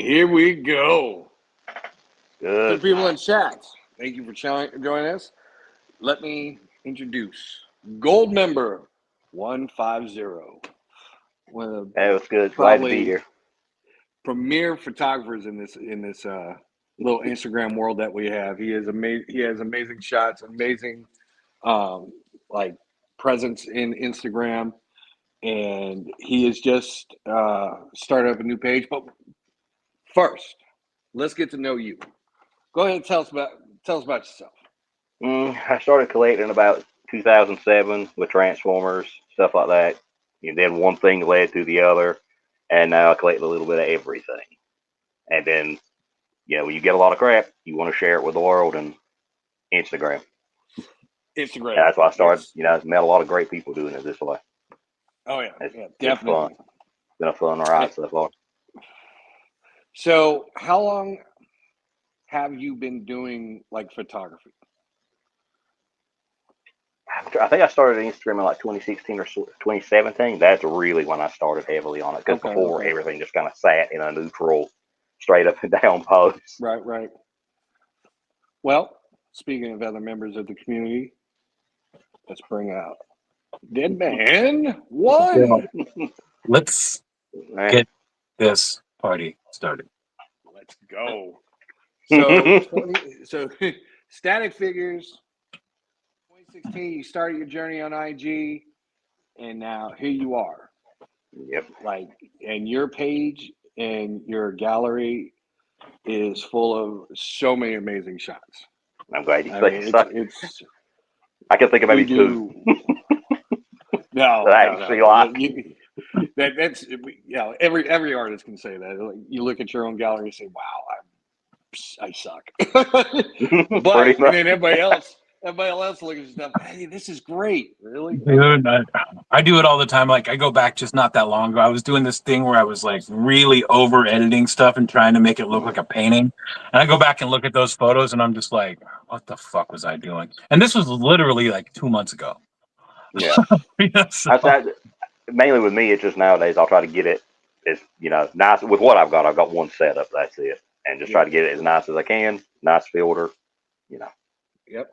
Here we go. Good. To people in chat, thank you for joining us. Let me introduce Gold Member 150. One of Hey, what's good? Glad to probably be here. premier photographers in this little Instagram world that we have. He is amazing. He has amazing shots, amazing like presence in Instagram, and he has just started up a new page. But first, let's get to know you. Go ahead and tell us about yourself. I started collecting about 2007 with Transformers, stuff like that. And then one thing led to the other, and now I collect a little bit of everything. And then, when you get a lot of crap, you want to share it with the world, and Instagram. Instagram. And that's why I started. I've met a lot of great people doing it this way. Oh yeah, It's definitely. Fun. It's been a fun ride so far. So, how long have you been doing like photography? I think I started Instagram in like 2016 or 2017. That's really when I started heavily on it. Because before, everything just kind of sat in a neutral, straight up and down post. Right. Well, speaking of other members of the community, let's bring out Dead Man 1. Let's get this party started. Let's go. So, Static Figures. 2016, you started your journey on IG, and now here you are. Yep. And your page and your gallery is full of so many amazing shots. I'm glad you think so. It's I can think of maybe two. No. That's every artist can say that. Like, you look at your own gallery and say, "Wow, I suck." But and then everybody else looks at stuff. Hey, this is great. Really? Dude, I do it all the time. Like, I go back just not that long ago. I was doing this thing where I was like really over editing stuff and trying to make it look like a painting. And I go back and look at those photos and I'm just like, what the fuck was I doing? And this was literally like 2 months ago. Yeah. Mainly with me, it's just nowadays I'll try to get it as, nice. With what I've got one setup. That's it. And just try to get it as nice as I can. Nice filter, Yep.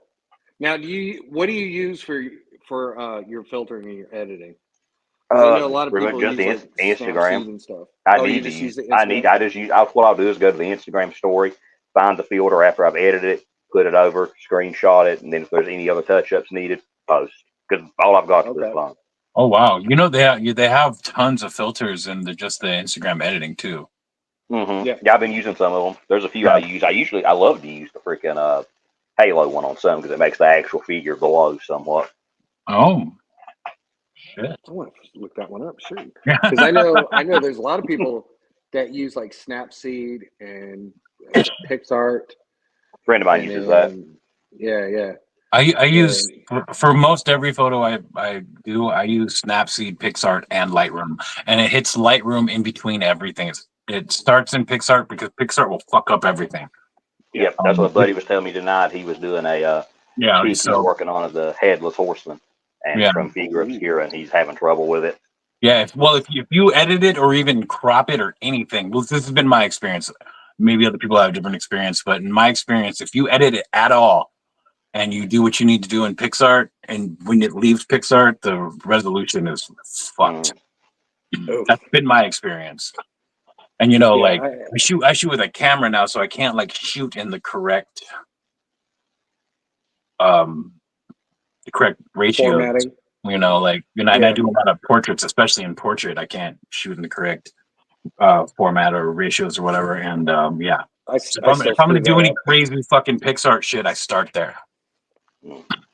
Now, what do you use for your filtering and your editing? I know a lot of people just use Instagram and stuff. What I'll do is go to the Instagram story, find the filter after I've edited it, put it over, screenshot it, and then if there's any other touch-ups needed, post. Because all I've got is this phone. Oh wow! They have tons of filters in the Instagram editing too. Mm-hmm. Yeah, I've been using some of them. There's a few I use. I love to use the freaking Halo one on some because it makes the actual figure glow somewhat. Oh, shit! I want to look that one up. Sure, because I know there's a lot of people that use like Snapseed and PixArt. A friend of mine uses that. Yeah. I use for most every photo I do. I use Snapseed, PixArt, and Lightroom, and it hits Lightroom in between everything. It starts in PixArt because PixArt will fuck up everything. Yep, that's what Buddy was telling me tonight. He was doing he's working on the Headless Horseman and from Figure Obscura, and he's having trouble with it. Yeah, if you edit it or even crop it or anything, this has been my experience. Maybe other people have a different experience, but in my experience, if you edit it at all and you do what you need to do in PixArt, and when it leaves PixArt, the resolution is fucked. That's been my experience. And I shoot with a camera now, so I can't like shoot in the correct ratios. Formatting. I do a lot of portraits, especially in portrait. I can't shoot in the correct format or ratios or whatever. And if I'm gonna do any crazy fucking PixArt shit, I start there.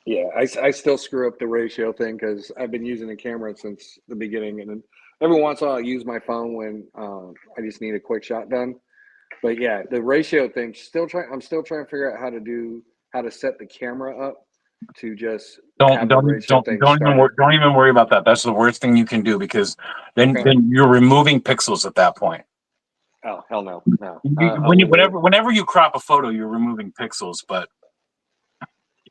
Yeah, I still screw up the ratio thing because I've been using a camera since the beginning, and then every once in a while I use my phone when I just need a quick shot done. But yeah, the ratio thing. I'm still trying to figure out how to set the camera up to just don't even worry about that. That's the worst thing you can do because then you're removing pixels at that point. Oh hell no! Whenever you crop a photo, you're removing pixels, but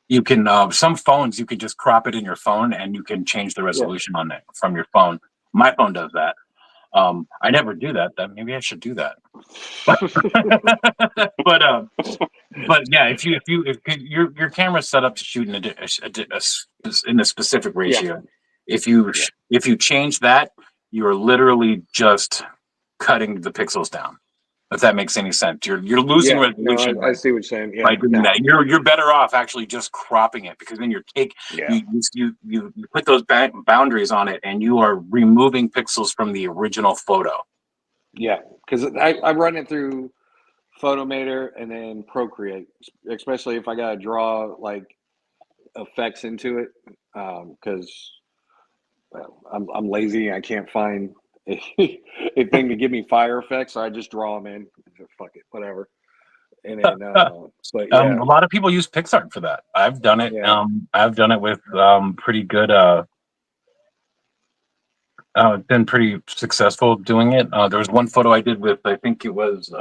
you can some phones you can just crop it in your phone and you can change the resolution on it from your phone. My phone does that. I never do that. Maybe I should do that. But yeah, if your camera's set up to shoot in in a specific ratio, if you change that, you're literally just cutting the pixels down. If that makes any sense, you're losing resolution. I see what you're saying. Yeah, by doing that, you're better off actually just cropping it, because then you put those boundaries on it, and you are removing pixels from the original photo. Yeah, because I run it through Photomator and then Procreate, especially if I gotta draw like effects into it, because I'm lazy. I can't find a thing to give me fire effects, so I just draw them in. Fuck it, whatever. And then, but yeah, a lot of people use PixArt for that. I've done it. Yeah. I've done it with pretty good. Been pretty successful doing it. There was one photo I did with, I think it was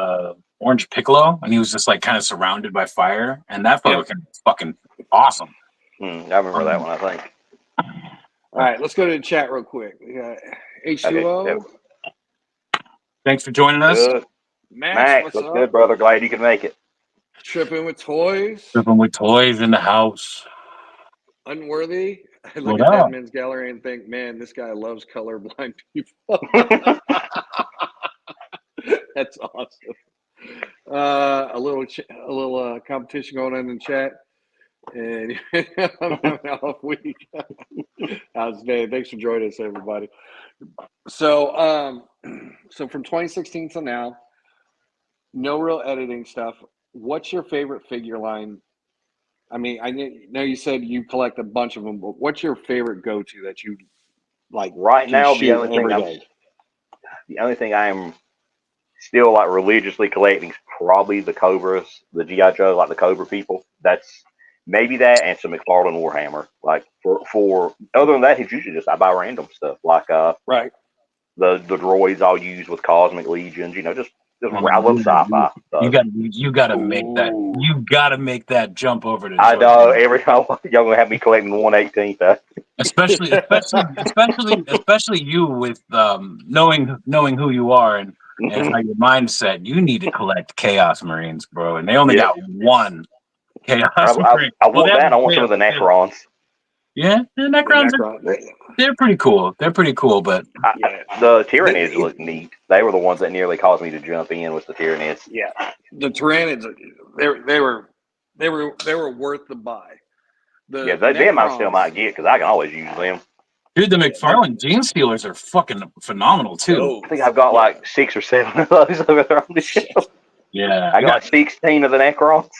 Orange Piccolo, and he was just like kind of surrounded by fire, and that photo came fucking awesome. I remember that one, I think. All right, let's go to the chat real quick. We got H2O. Thanks for joining us. Good. Max, what's good, brother? Glad you could make it. Tripping with toys. Tripping with toys in the house. Unworthy. I look at that men's gallery and think, man, this guy loves colorblind people. That's awesome. A little competition going on in the chat, and I'm having an off week. Thanks for joining us, everybody. So, so from 2016 till now, no real editing stuff. What's your favorite figure line? I mean, I know you said you collect a bunch of them, but what's your favorite go-to that you like? Right now, the only thing I am still like religiously collecting is probably the Cobras, the G.I. Joe, like the Cobra people. That's maybe that, and some McFarlane Warhammer. Like for other than that, it's usually just I buy random stuff like right. The droids I'll use with Cosmic Legions. You know, just I love sci-fi. So. You gotta make that. You gotta make that jump over to. I know every time y'all gonna have me collecting 1/18. Especially you with knowing who you are and how your mindset. You need to collect Chaos Marines, bro, and they only got one Chaos Marine. I want that. I want some of the Necrons. Yeah, the Necrons. They're pretty cool. They're pretty cool, but the Tyranids look neat. They were the ones that nearly caused me to jump in with the Tyranids. Yeah, the Tyranids. They were worth the buy. Them I still might get because I can always use them. Dude, the McFarlane Gene Stealers are fucking phenomenal too. I think I've got like 6 or 7 of those over there on the shelf. Yeah, I got like 16 of the Necrons.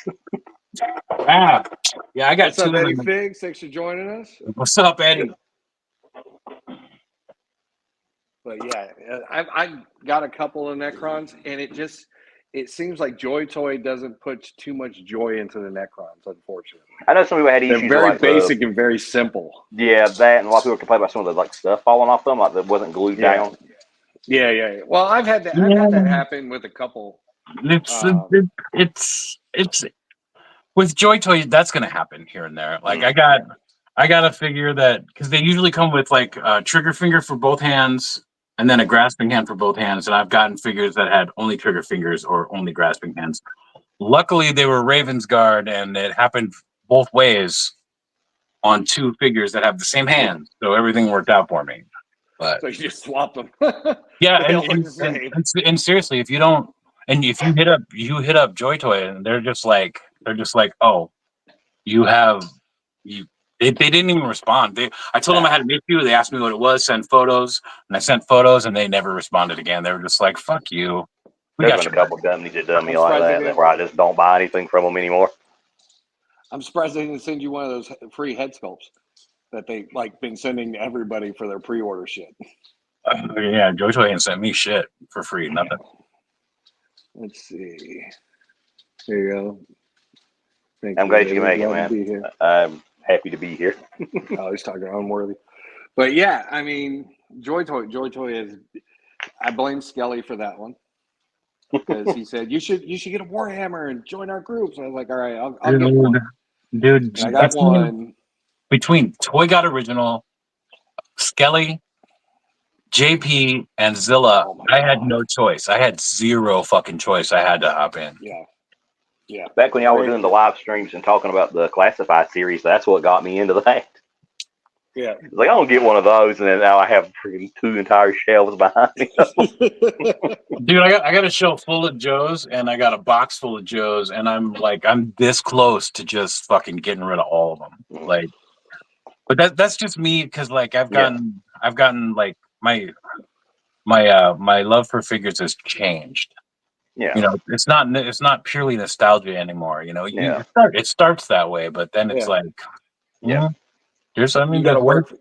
Yeah, I got What's up, Eddie Figs? Thanks for joining us. What's up, Eddie? But yeah, I got a couple of Necrons, and it seems like Joy Toy doesn't put too much joy into the Necrons, unfortunately. I know some people had issues. They're very basic and very simple. Yeah, that, and a lot of people complain about some of the like stuff falling off them, like that wasn't glued down. Yeah. Well, I've had that happen with a couple. It's with Joy Toy, that's going to happen here and there. Like I got to figure that because they usually come with like a trigger finger for both hands and then a grasping hand for both hands. And I've gotten figures that had only trigger fingers or only grasping hands. Luckily, they were Raven's Guard, and it happened both ways on 2 figures that have the same hand. So everything worked out for me. But so you just swap them. Yeah, and seriously, if you don't, and if you hit up Joy Toy, and they're just like, oh, they didn't even respond. I told them I had an issue. They asked me what it was, send photos, and I sent photos, and they never responded again. They were just like, fuck you. There's been a couple companies that done me like that where I just don't buy anything from them anymore. I'm surprised they didn't send you one of those free head sculpts that they like been sending to everybody for their pre-order shit. Yeah, Joy Toy ain't sent me shit for free, nothing. Let's see. Here you go. I'm glad you can make it, man. I'm happy to be here. Oh, he's talking unworthy. But yeah, I mean, Joy Toy is. I blame Skelly for that one because he said you should get a Warhammer and join our groups. And I was like, all right, I'll get one. Dude, and I got one. Between Toy God Original, Skelly, JP and Zilla, Oh my I had God. no choice. I had zero fucking choice. I had to hop in. Yeah. Yeah. Back when y'all were doing the live streams and talking about the classified series, that's what got me into that. Yeah. It's like, I don't get one of those, and then now I have freaking 2 entire shelves behind me. Dude, I got a shelf full of Joes, and I got a box full of Joes, and I'm this close to just fucking getting rid of all of them. Like, but that's just me because like I've gotten like my love for figures has changed. Yeah. You know, it's not purely nostalgia anymore. You know, Yeah. it starts that way, but then it's Yeah. like, Yeah. there's You got to work.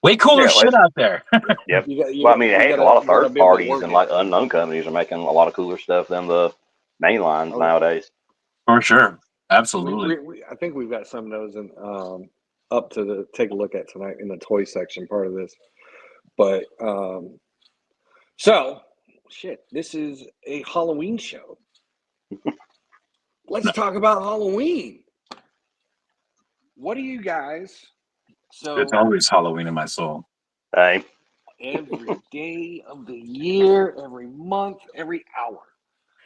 way cooler Yeah, shit out there. Yep. You Well, I mean, heck, a lot of you gotta third be able to parties work and it. like unknown companies are making a lot of cooler stuff than the main lines nowadays. For sure, absolutely. I think we've got some of those in, up to take a look at tonight in the toy section part of this. But so shit, this is a Halloween show. Let's talk about Halloween. What do you guys? So It's always Halloween in my soul. Hey. every day of the year, every month, every hour.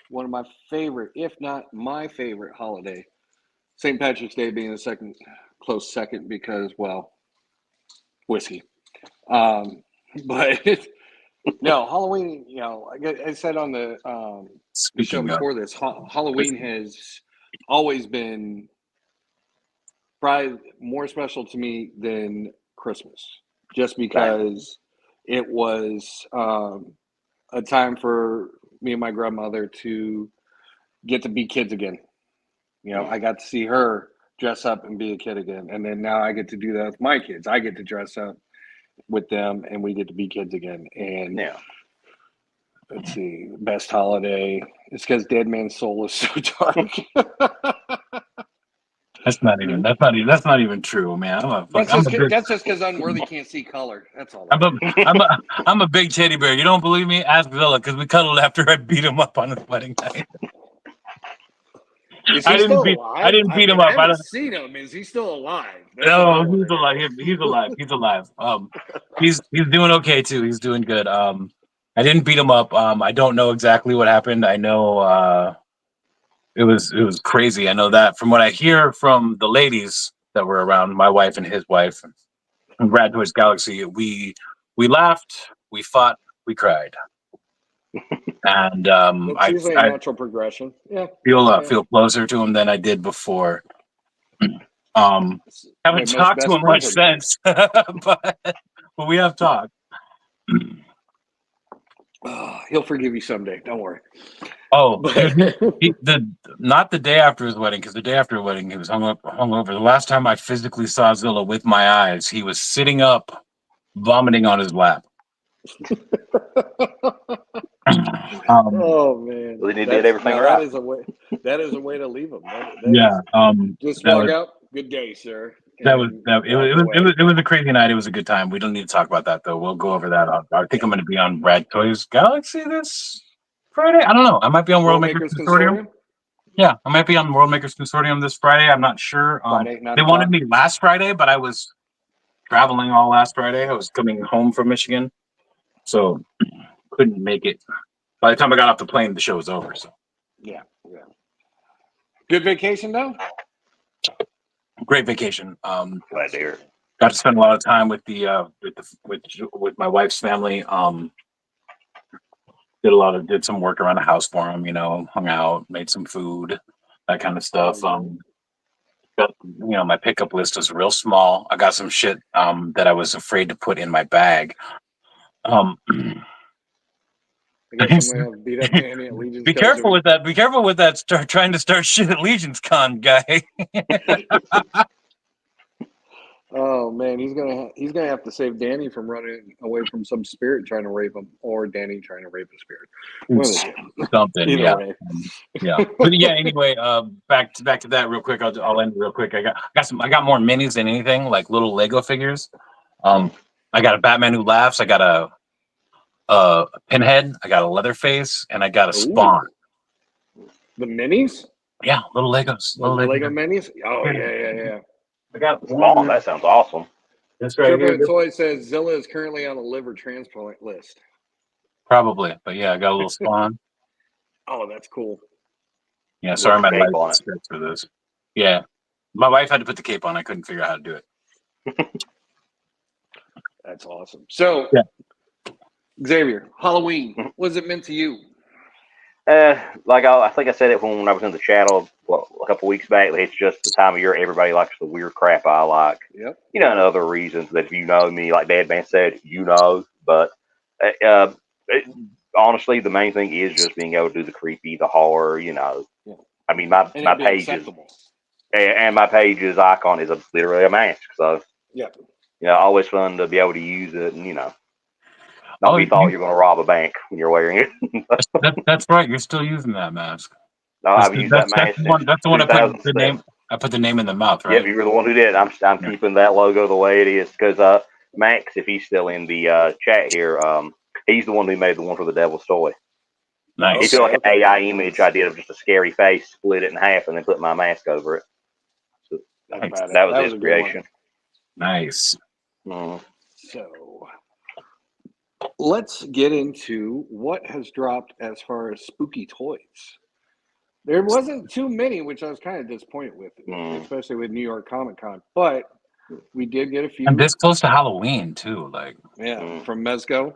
One of my favorite, if not my favorite holiday. St. Patrick's Day being a close second because, well, whiskey. But no, Halloween, you know, I said on the show Speaking of, before this, Halloween has always been probably more special to me than Christmas, just because it was a time for me and my grandmother to get to be kids again. You know, I got to see her dress up and be a kid again, and then now I get to do that with my kids. I get to dress up with them, and we get to be kids again. And Yeah. let's see, best holiday. It's because Dead Man's Soul is so dark. that's not even true, man. That's just because Unworthy can't see color. That's all. I'm a big teddy bear. You don't believe me? Ask Villa because we cuddled after I beat him up on his wedding night. Is he still alive? I didn't beat him up. I haven't seen him. Is he still alive? No, he's alive. He's alive. He's alive. He's doing okay too. He's doing good. I didn't beat him up. I don't know exactly what happened. I know it was crazy. I know that from what I hear from the ladies that were around, my wife and his wife, and Brad Toys Galaxy, we laughed, we fought, we cried. And That's usually a natural progression. Yeah. Feel closer to him than I did before. Haven't talked to him much since, but we have talked. He'll forgive you someday. Don't worry. Oh, not the day after his wedding, because the day after his wedding he was hungover. The last time I physically saw Zilla with my eyes, he was sitting up, vomiting on his lap. Oh man! Well, he did everything right. That is a way to leave him. Just walk out. Good day, sir. It was a crazy night. It was a good time. We don't need to talk about that though. We'll go over that. I think I'm going to be on Brad Toys Galaxy this Friday. I don't know. I might be on World Makers Consortium. Yeah, I might be on World Makers Consortium this Friday. I'm not sure. They wanted me last Friday, but I was traveling all last Friday. I was coming home from Michigan, so couldn't make it. By the time I got off the plane, the show was over. So yeah. Good vacation though. Great vacation. Glad to hear. Got to spend a lot of time with with my wife's family. Did some work around the house for them. You know, hung out, made some food, that kind of stuff. My pickup list was real small. I got some shit that I was afraid to put in my bag. I guess I'm gonna have to beat up Danny at Legion's. Be careful with that. Be careful with that. Trying to start shit at Legion's Con, guy. Oh man, he's gonna have to save Danny from running away from some spirit trying to rape him, or Danny trying to rape a spirit. Something, either way. Yeah. But yeah. Anyway, back to that real quick. I'll end real quick. I got more minis than anything, like little Lego figures. I got a Batman Who Laughs. I got a Pinhead. I got a Leatherface, and I got a Spawn. The minis? Yeah, little Legos. Little Lego minis. Oh yeah. I got Spawn. That sounds awesome. This right Triple here. and Toy says Zilla is currently on the liver transplant list. Probably, but yeah, I got a little spawn. Oh, that's cool. Yeah, sorry, my Cape on light it. stretched for this. Yeah, my wife had to put the cape on. I couldn't figure out how to do it. That's awesome. So, Yeah. Xavier, Halloween, what has it meant to you? Like I think I said it when I was in the channel a couple weeks back. It's just the time of year everybody likes the weird crap I like. Yep. You know, and other reasons that if you know me, like Dad Man said, you know. But honestly, the main thing is just being able to do the creepy, the horror. You know, Yeah. I mean, my page is, and my page's icon is literally a mask. So yeah, you know, always fun to be able to use it, and you know, don't be thought you're going to rob a bank when you're wearing it. That's right. You're still using that mask. No, I've used that mask since That's the one I put the 2007. name. I put the name in the mouth, right? Yep, you were the one who did. I'm Yeah. keeping that logo the way it is because Max, if he's still in the chat here, he's the one who made the one for the Devil's Toy. Nice. He took like an AI image I did of just a scary face, split it in half, and then put my mask over it. So that was his creation. Nice. So let's get into what has dropped as far as spooky toys. There wasn't too many, which I was kind of disappointed with, especially with New York Comic Con. But we did get a few. And this close to Halloween too, like from Mezco.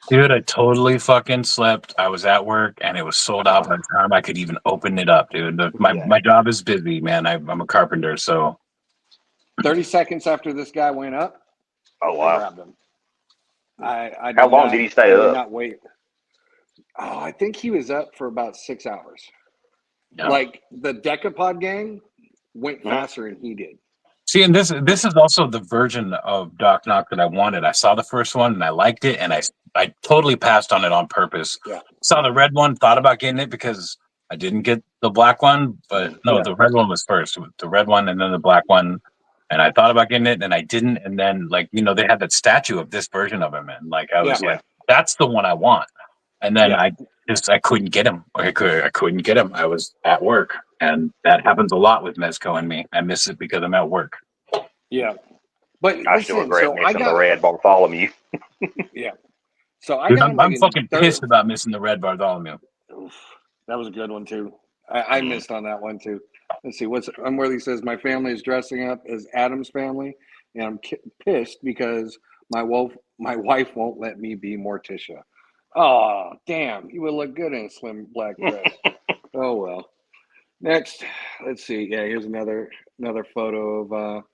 Dude, I totally fucking slept. I was at work and it was sold out by the time I could even open it up, dude. My job is busy, man. I'm a carpenter, so 30 seconds after this guy went up. Oh wow! I grabbed him. I How long did he stay up? Did not wait. Oh, I think he was up for about 6 hours. Yeah. Like the Decapod gang went faster than he did. See, and this is also the version of Doc Knock that I wanted. I saw the first one and I liked it, and I totally passed on it on purpose. Yeah. Saw the red one, thought about getting it because I didn't get the black one, but no, the red one was first. The red one and then the black one. And I thought about getting it and I didn't. And then like, you know, they had that statue of this version of him. And like I was like, that's the one I want. And then I couldn't get him. I couldn't get him. I was at work. And that happens a lot with Mezco and me. I miss it because I'm at work. Yeah. But I still regret missing the red Bartholomew. Yeah. So Dude, I'm fucking pissed about missing the red Bartholomew. Oof, that was a good one too. I missed on that one too. Let's see. Unworthy says my family is dressing up as Adam's family, and I'm pissed because my wife won't let me be Morticia. Oh, damn! You would look good in a slim black dress. Oh well. Next, let's see. Yeah, here's another photo of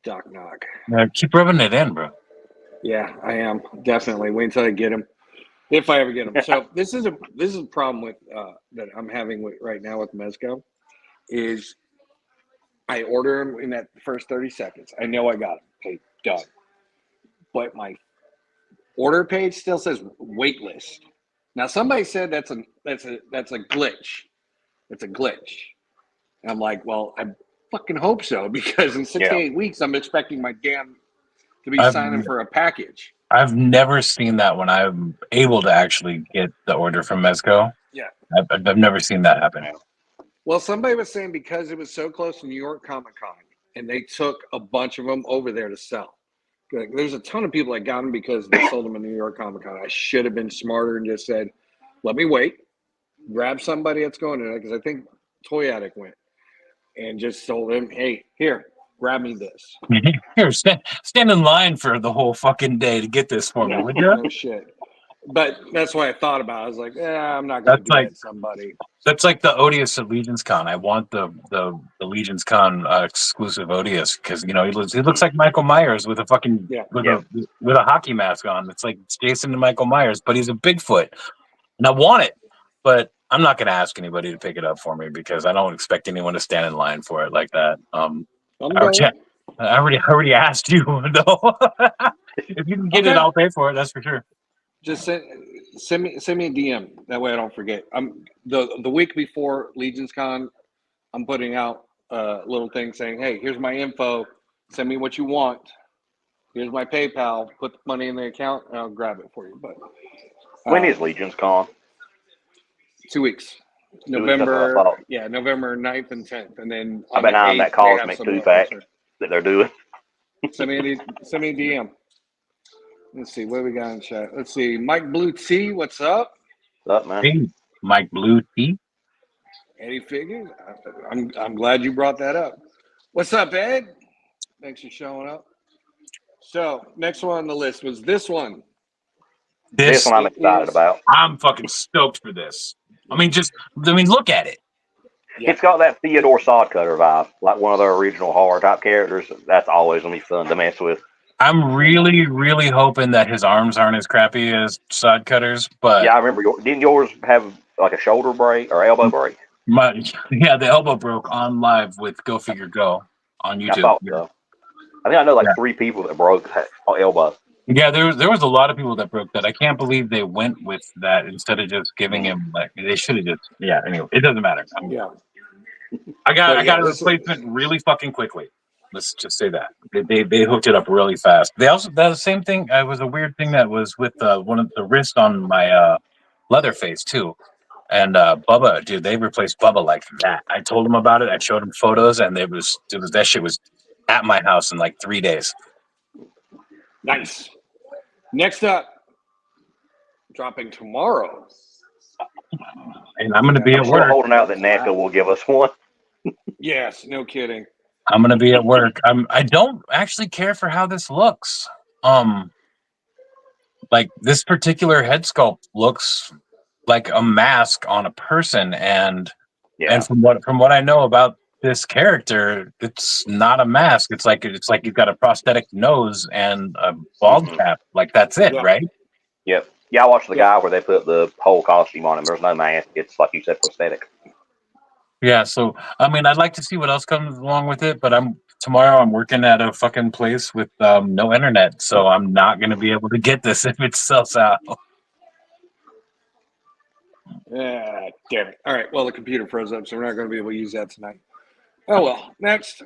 Doc Knock. Keep rubbing it in, bro. Yeah, I am definitely. Wait until I get him. If I ever get them. So this is a problem with that I'm having right now with Mezco is I order them in that first 30 seconds. I know I got them. Okay, done. But my order page still says wait list. Now somebody said that's a glitch. It's a glitch. And I'm like, well, I fucking hope so because in 6 to 8 weeks I'm expecting my damn to be signing for a package. I've never seen that when I'm able to actually get the order from Mezco. Yeah. I've never seen that happen. Well, somebody was saying because it was so close to New York Comic Con and they took a bunch of them over there to sell. There's a ton of people that got them because they sold them in New York Comic Con. I should have been smarter and just said, let me wait, grab somebody that's going to that because I think Toy Addict went and just told him, hey, here, grab me this. Here, stand in line for the whole fucking day to get this for me, would you? No shit. But that's what I thought about. I was like, I'm not going to do that to somebody. That's like the Odious at Legion's Con. I want the Legion's Con exclusive Odious because you know he looks like Michael Myers with a fucking with a hockey mask on. It's like it's Jason and Michael Myers, but he's a Bigfoot, and I want it, but I'm not going to ask anybody to pick it up for me because I don't expect anyone to stand in line for it like that. I already asked you though. If you can get it, I'll pay for it. That's for sure. Just send me a DM. That way I don't forget. I'm the week before Legion's Con, I'm putting out a little thing saying, hey, here's my info. Send me what you want. Here's my PayPal. Put the money in the account and I'll grab it for you. But when is Legion's Con? 2 weeks. November 9th and 10th. And then I've been on that Cosmic 2-pack that they're doing. Send me a DM. Let's see what we got in chat. Let's see. Mike Blue T, what's up? What's up, man? Hey, Mike Blue T. Eddie Figures. I'm glad you brought that up. What's up, Ed? Thanks for showing up. So next one on the list was this one. This one I'm excited about. I'm fucking stoked for this. I mean, look at it. Yeah. It's got that Theodore Sodcutter vibe, like one of the original horror type characters. That's always gonna be fun to mess with. I'm really, really hoping that his arms aren't as crappy as Sod Cutter's, but Yeah, I remember. Didn't yours have like a shoulder break or elbow break? the elbow broke on live with Go Figure Go on YouTube. I thought so. I think I know like 3 people that broke elbow. Yeah, there was a lot of people that broke that. I can't believe they went with that instead of just giving him like they should have just. Yeah, anyway, it doesn't matter. I got a replacement really fucking quickly. Let's just say that they hooked it up really fast. They also the same thing. It was a weird thing that was with one of the wrist on my Leatherface too. And Bubba, dude, they replaced Bubba like that. I told them about it. I showed them photos, and it was that shit was at my house in like 3 days. Nice. Next up, dropping tomorrow. And I'm going to be at I'm work. still holding out that NACA will give us one. Yes, no kidding. I'm going to be at work. I don't actually care for how this looks. Like this particular head sculpt looks like a mask on a person, and from what I know about this character, it's not a mask. It's like you've got a prosthetic nose and a bald cap. Like that's it, right? Yep. Yeah, I watched the guy where they put the whole costume on him. There's no mask. It's like you said, prosthetic. Yeah. So I mean, I'd like to see what else comes along with it, but tomorrow I'm working at a fucking place with no internet, so I'm not going to be able to get this if it sells out. Yeah, damn it. All right. Well, the computer froze up, so we're not going to be able to use that tonight. Oh well. Next,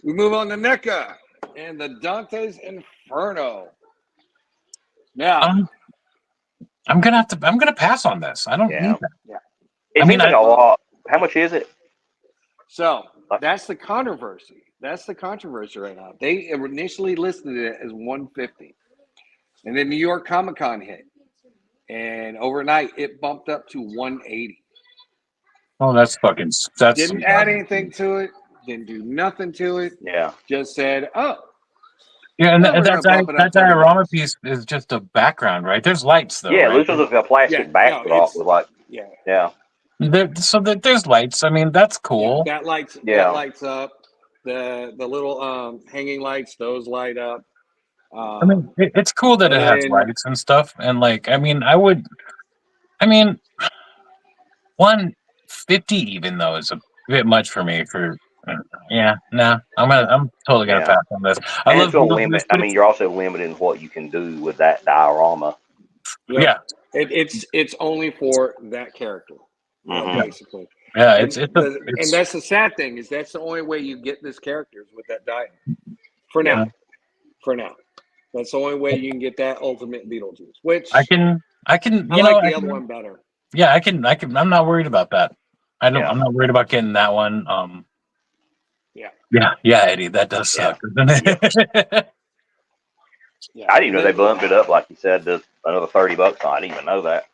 we move on to NECA and the Dante's Inferno. Now, I'm gonna pass on this. I don't need that. Yeah. It seems like a lot. How much is it? So that's the controversy. That's the controversy right now. They initially listed it as $150, and then New York Comic Con hit, and overnight it bumped up to $180. Oh, that's didn't add anything to it. Didn't do nothing to it. Yeah. Just said, oh. Yeah, and that diorama piece is just a background, right? There's lights though. Yeah, right? it looks like a plastic backdrop with like. Yeah. There's lights. I mean, that's cool. Yeah, that lights up. The little hanging lights, those light up. I mean, it's cool that it has lights and stuff. And like, I mean, 150 even though is a bit much for me. I'm totally gonna pass on this. I love limit. I mean, you're also limited in what you can do with that diorama. Yeah, it's only for that character, basically. Yeah, and that's the sad thing is that's the only way you get this character is with that die. For now, that's the only way you can get that Ultimate Beetlejuice. Which I can. I like the other one better. Yeah, I can. I'm not worried about that. I'm not worried about getting that one. Yeah, Eddie, that does suck, doesn't it? I didn't even know they bumped it up, like you said, to another $30. I didn't even know that.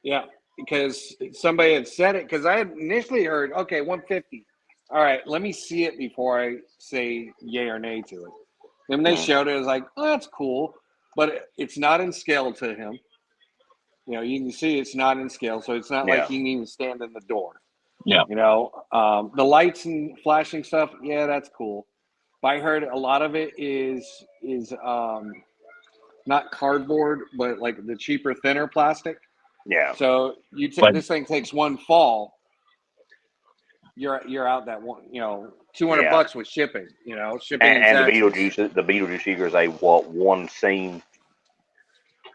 Yeah, because somebody had said it. Because I had initially heard, okay, 150. All right, let me see it before I say yay or nay to it. Then when they showed it, I was like, oh, that's cool, but it's not in scale to him. You know, you can see it's not in scale, so it's not like he can even stand in the door. Yeah. You know, the lights and flashing stuff, yeah, that's cool. But I heard a lot of it is not cardboard, but like the cheaper, thinner plastic. Yeah. So this thing takes one fall, you're out that one, you know, $200 with shipping, you know, shipping and the Beetlejuice figure is a one scene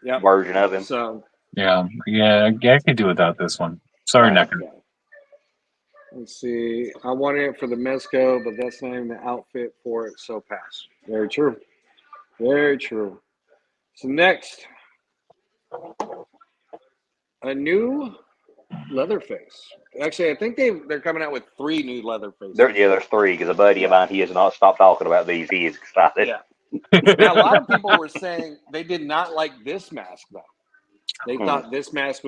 version of him. So yeah, I could do without this one. Sorry, NECA. Yeah. Let's see. I wanted it for the Mezco, but that's not even the outfit for it, so pass. Very true. Very true. So next, a new Leatherface. Actually, I think they're coming out with 3 new Leatherfaces. There's 3 because a buddy of mine, he has not stopped talking about these. He is excited. Yeah. Now, a lot of people were saying they did not like this mask, though. They thought this mask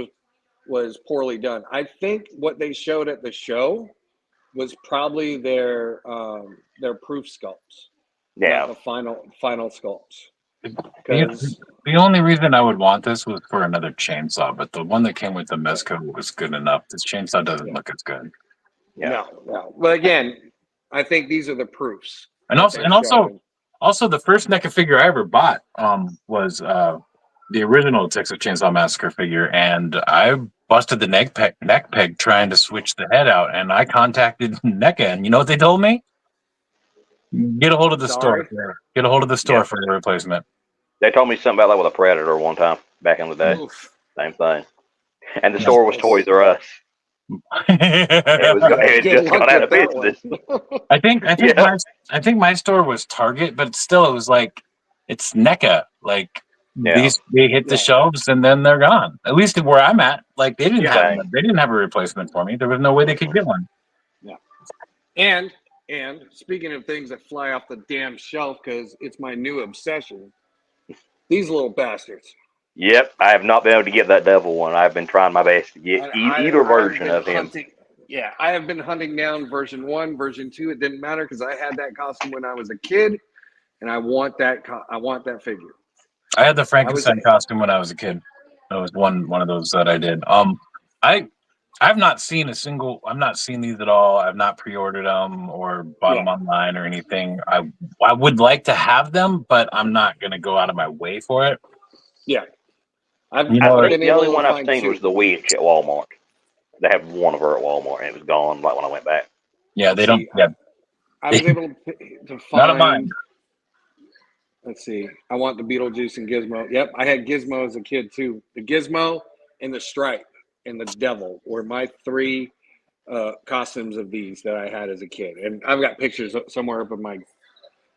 was poorly done. I think what they showed at the show was probably their proof sculpts, Yeah. not the final sculpts. The only reason I would want this was for another chainsaw, but the one that came with the Mezco was good enough. This chainsaw doesn't look as good. Yeah. No. But again, I think these are the proofs. And also the first NECA figure I ever bought was the original Texas Chainsaw Massacre figure, and I busted the neck peg trying to switch the head out, and I contacted NECA, and you know what they told me? Get a hold of the store. Get a hold of the store for the replacement. They told me something about that with a Predator one time back in the day. Oof. Same thing. And the store was Toys R Us. It just got out of business. I think my store was Target, but still, it was like it's NECA. Like they hit the shelves and then they're gone. At least where I'm at, like they didn't have a replacement for me. There was no way they could get one. Yeah. And speaking of things that fly off the damn shelf, because it's my new obsession, these little bastards. Yep, I have not been able to get that devil one. I've been trying my best to get either version of him. Yeah, I have been hunting down version 1, version 2. It didn't matter because I had that costume when I was a kid, and I want that figure. I had the Frankenstein costume when I was a kid. That was one of those that I did. I've not seen I'm not seeing these at all. I've not pre-ordered them or bought them online or anything. I would like to have them, but I'm not going to go out of my way for it. Yeah. I think the only one I've seen was the witch at Walmart. They had one of her at Walmart, and it was gone right when I went back. Yeah, they don't. Yeah. I was able to find. Not of mine. Let's see. I want the Beetlejuice and Gizmo. Yep, I had Gizmo as a kid too. The Gizmo and the Stripe and the Devil were my 3 costumes of these that I had as a kid, and I've got pictures somewhere up in my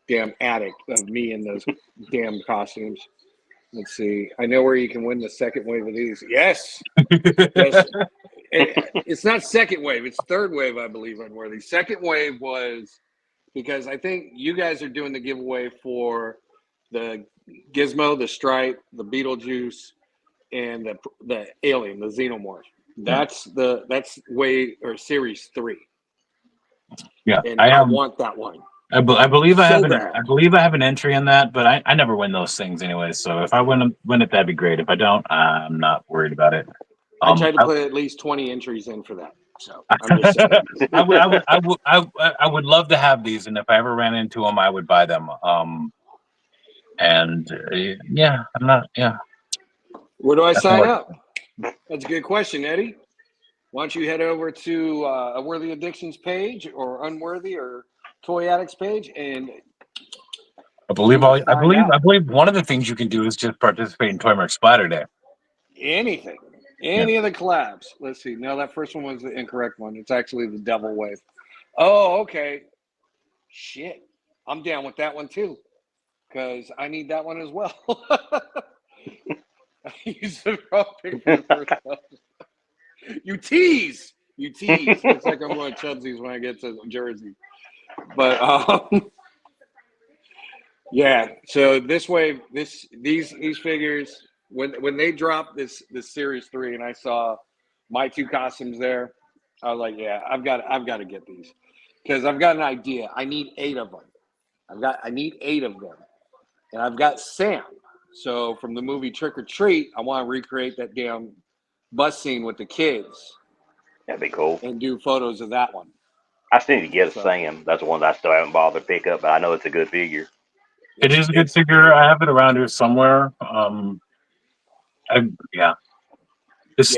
damn attic of me in those damn costumes. Let's see. I know where you can win the second wave of these. Yes. Yes. It's not second wave. It's third wave, I believe, Unworthy. Second wave was because I think you guys are doing the giveaway for the Gizmo, the Stripe, the Beetlejuice, and the Alien, the Xenomorph. That's series 3. Yeah, and I want that one. I believe I have an entry in that, but I never win those things anyway. So if I win it, that'd be great. If I don't, I'm not worried about it. I tried to put at least 20 entries in for that. So I'm just saying. I would love to have these, and if I ever ran into them, I would buy them. I'm not. Yeah. Where do I sign up? That's a good question, Eddie. Why don't you head over to a Worthy Addictions page or Unworthy or Toy Addicts page, and I believe one of the things you can do is just participate in Toy Mark Splatter Day. Anything. Any of the collabs. Let's see. No, that first one was the incorrect one. It's actually the Devil Wave. Oh, okay. Shit. I'm down with that one too. Because I need that one as well. I used the wrong pick for the first one. You tease. It's like I'm going to Chudsies when I get to Jersey. But yeah. So this wave, these figures, when they dropped this series 3, and I saw my 2 costumes there, I was like, yeah, I've got to get these because I've got an idea. I need 8 of them. I need 8 of them, and I've got Sam. So from the movie Trick or Treat, I want to recreate that damn bus scene with the kids. That'd be cool. And do photos of that one. I still need to get a Sam. That's the one that I still haven't bothered to pick up, but I know it's a good figure. It is a good figure. I have it around here somewhere. This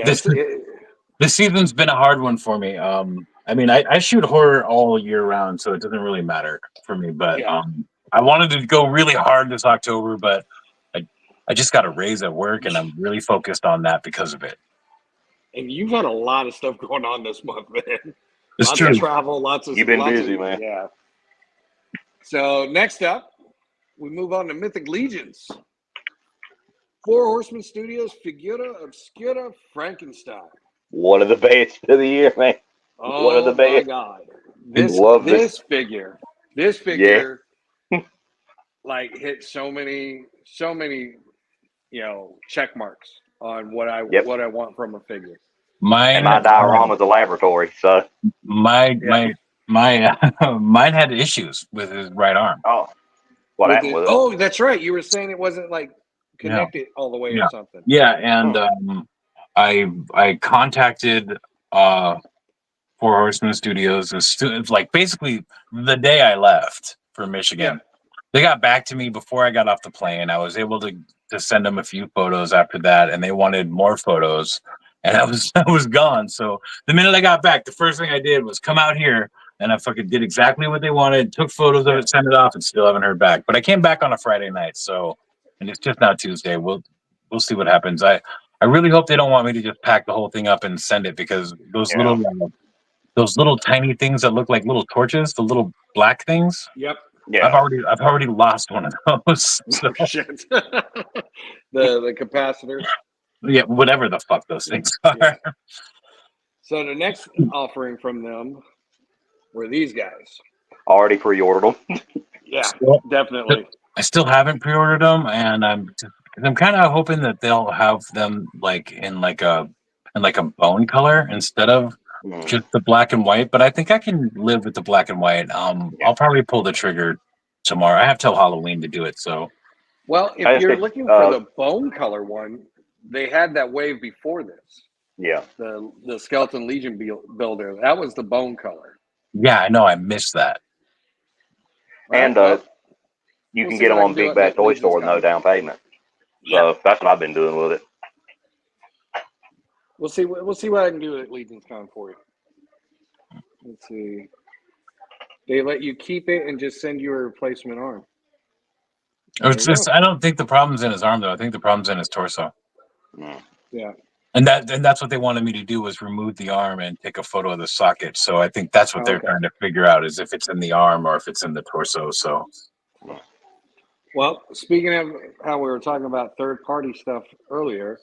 season's been a hard one for me. I mean, I shoot horror all year round, so it doesn't really matter for me. But I wanted to go really hard this October, but I just got a raise at work, and I'm really focused on that because of it. And you've had a lot of stuff going on this month, man. It's lots true. Of travel, lots of. You've been busy, man. Yeah. So next up, we move on to Mythic Legions. 4 Horsemen Studios Figura Obscura Frankenstein. One of the best of the year, man. One of the Oh my best. God. Love This this. Yeah. figure like hit so many, check marks on Yep. what I want from a figure. And Mine, my diorama's a laboratory, so my Yeah. my mine had issues with his right arm. oh, what With happened it. with it? Oh, that's right. You were saying it wasn't like Yeah, connected all the way or yeah, something. yeah. And Hmm. I contacted Four Horsemen Studios as soon as, like, basically the day I left for Yeah. Michigan. They got back to me before I got off the plane. I was able to send them a few photos after that, and they wanted more photos, and I was gone. So the minute I got back, the first thing I did was come out here, and I fucking did exactly what they wanted, took photos of Yeah. it, sent it off, and still haven't heard back. But I came back on a Friday night, so, and it's just now Tuesday. We'll see what happens. I really hope they don't want me to just pack the whole thing up and send it, because Yeah. those little tiny things that look like little torches, the little black things. Yep. Yeah. I've already lost one of those. So Oh, shit. The capacitors. yeah, whatever the fuck those things are. Yeah. So the next offering from them were these guys. Already pre-ordered them. Yeah, Still, definitely. I still haven't pre-ordered them, and I'm kind of hoping that they'll have them like in like a bone color instead of Mm. just the black and white. But I think I can live with the black and white. Yeah. I'll probably pull the trigger tomorrow. I have till Halloween to do it, so. Well, if I just you're think, looking for the bone color one, they had that wave before this. yeah. The Skeleton Legion builder. That was the bone color. Yeah, I know. I missed that. Right? And Well, you we'll can see get them what I on can do Big at Bad Toy Legion's Store with no Con. down payment. Yeah. So that's what I've been doing with it. We'll see what I can do at Legion's Con for you. Let's see. They let you keep it and just send you a replacement arm. It's just, I don't think the problem's in his arm though. I think the problem's in his torso. Mm. Yeah. And that's what they wanted me to do, was remove the arm and take a photo of the socket. So I think that's what they're Okay. trying to figure out, is if it's in the arm or if it's in the torso. So Well, speaking of how we were talking about third-party stuff earlier,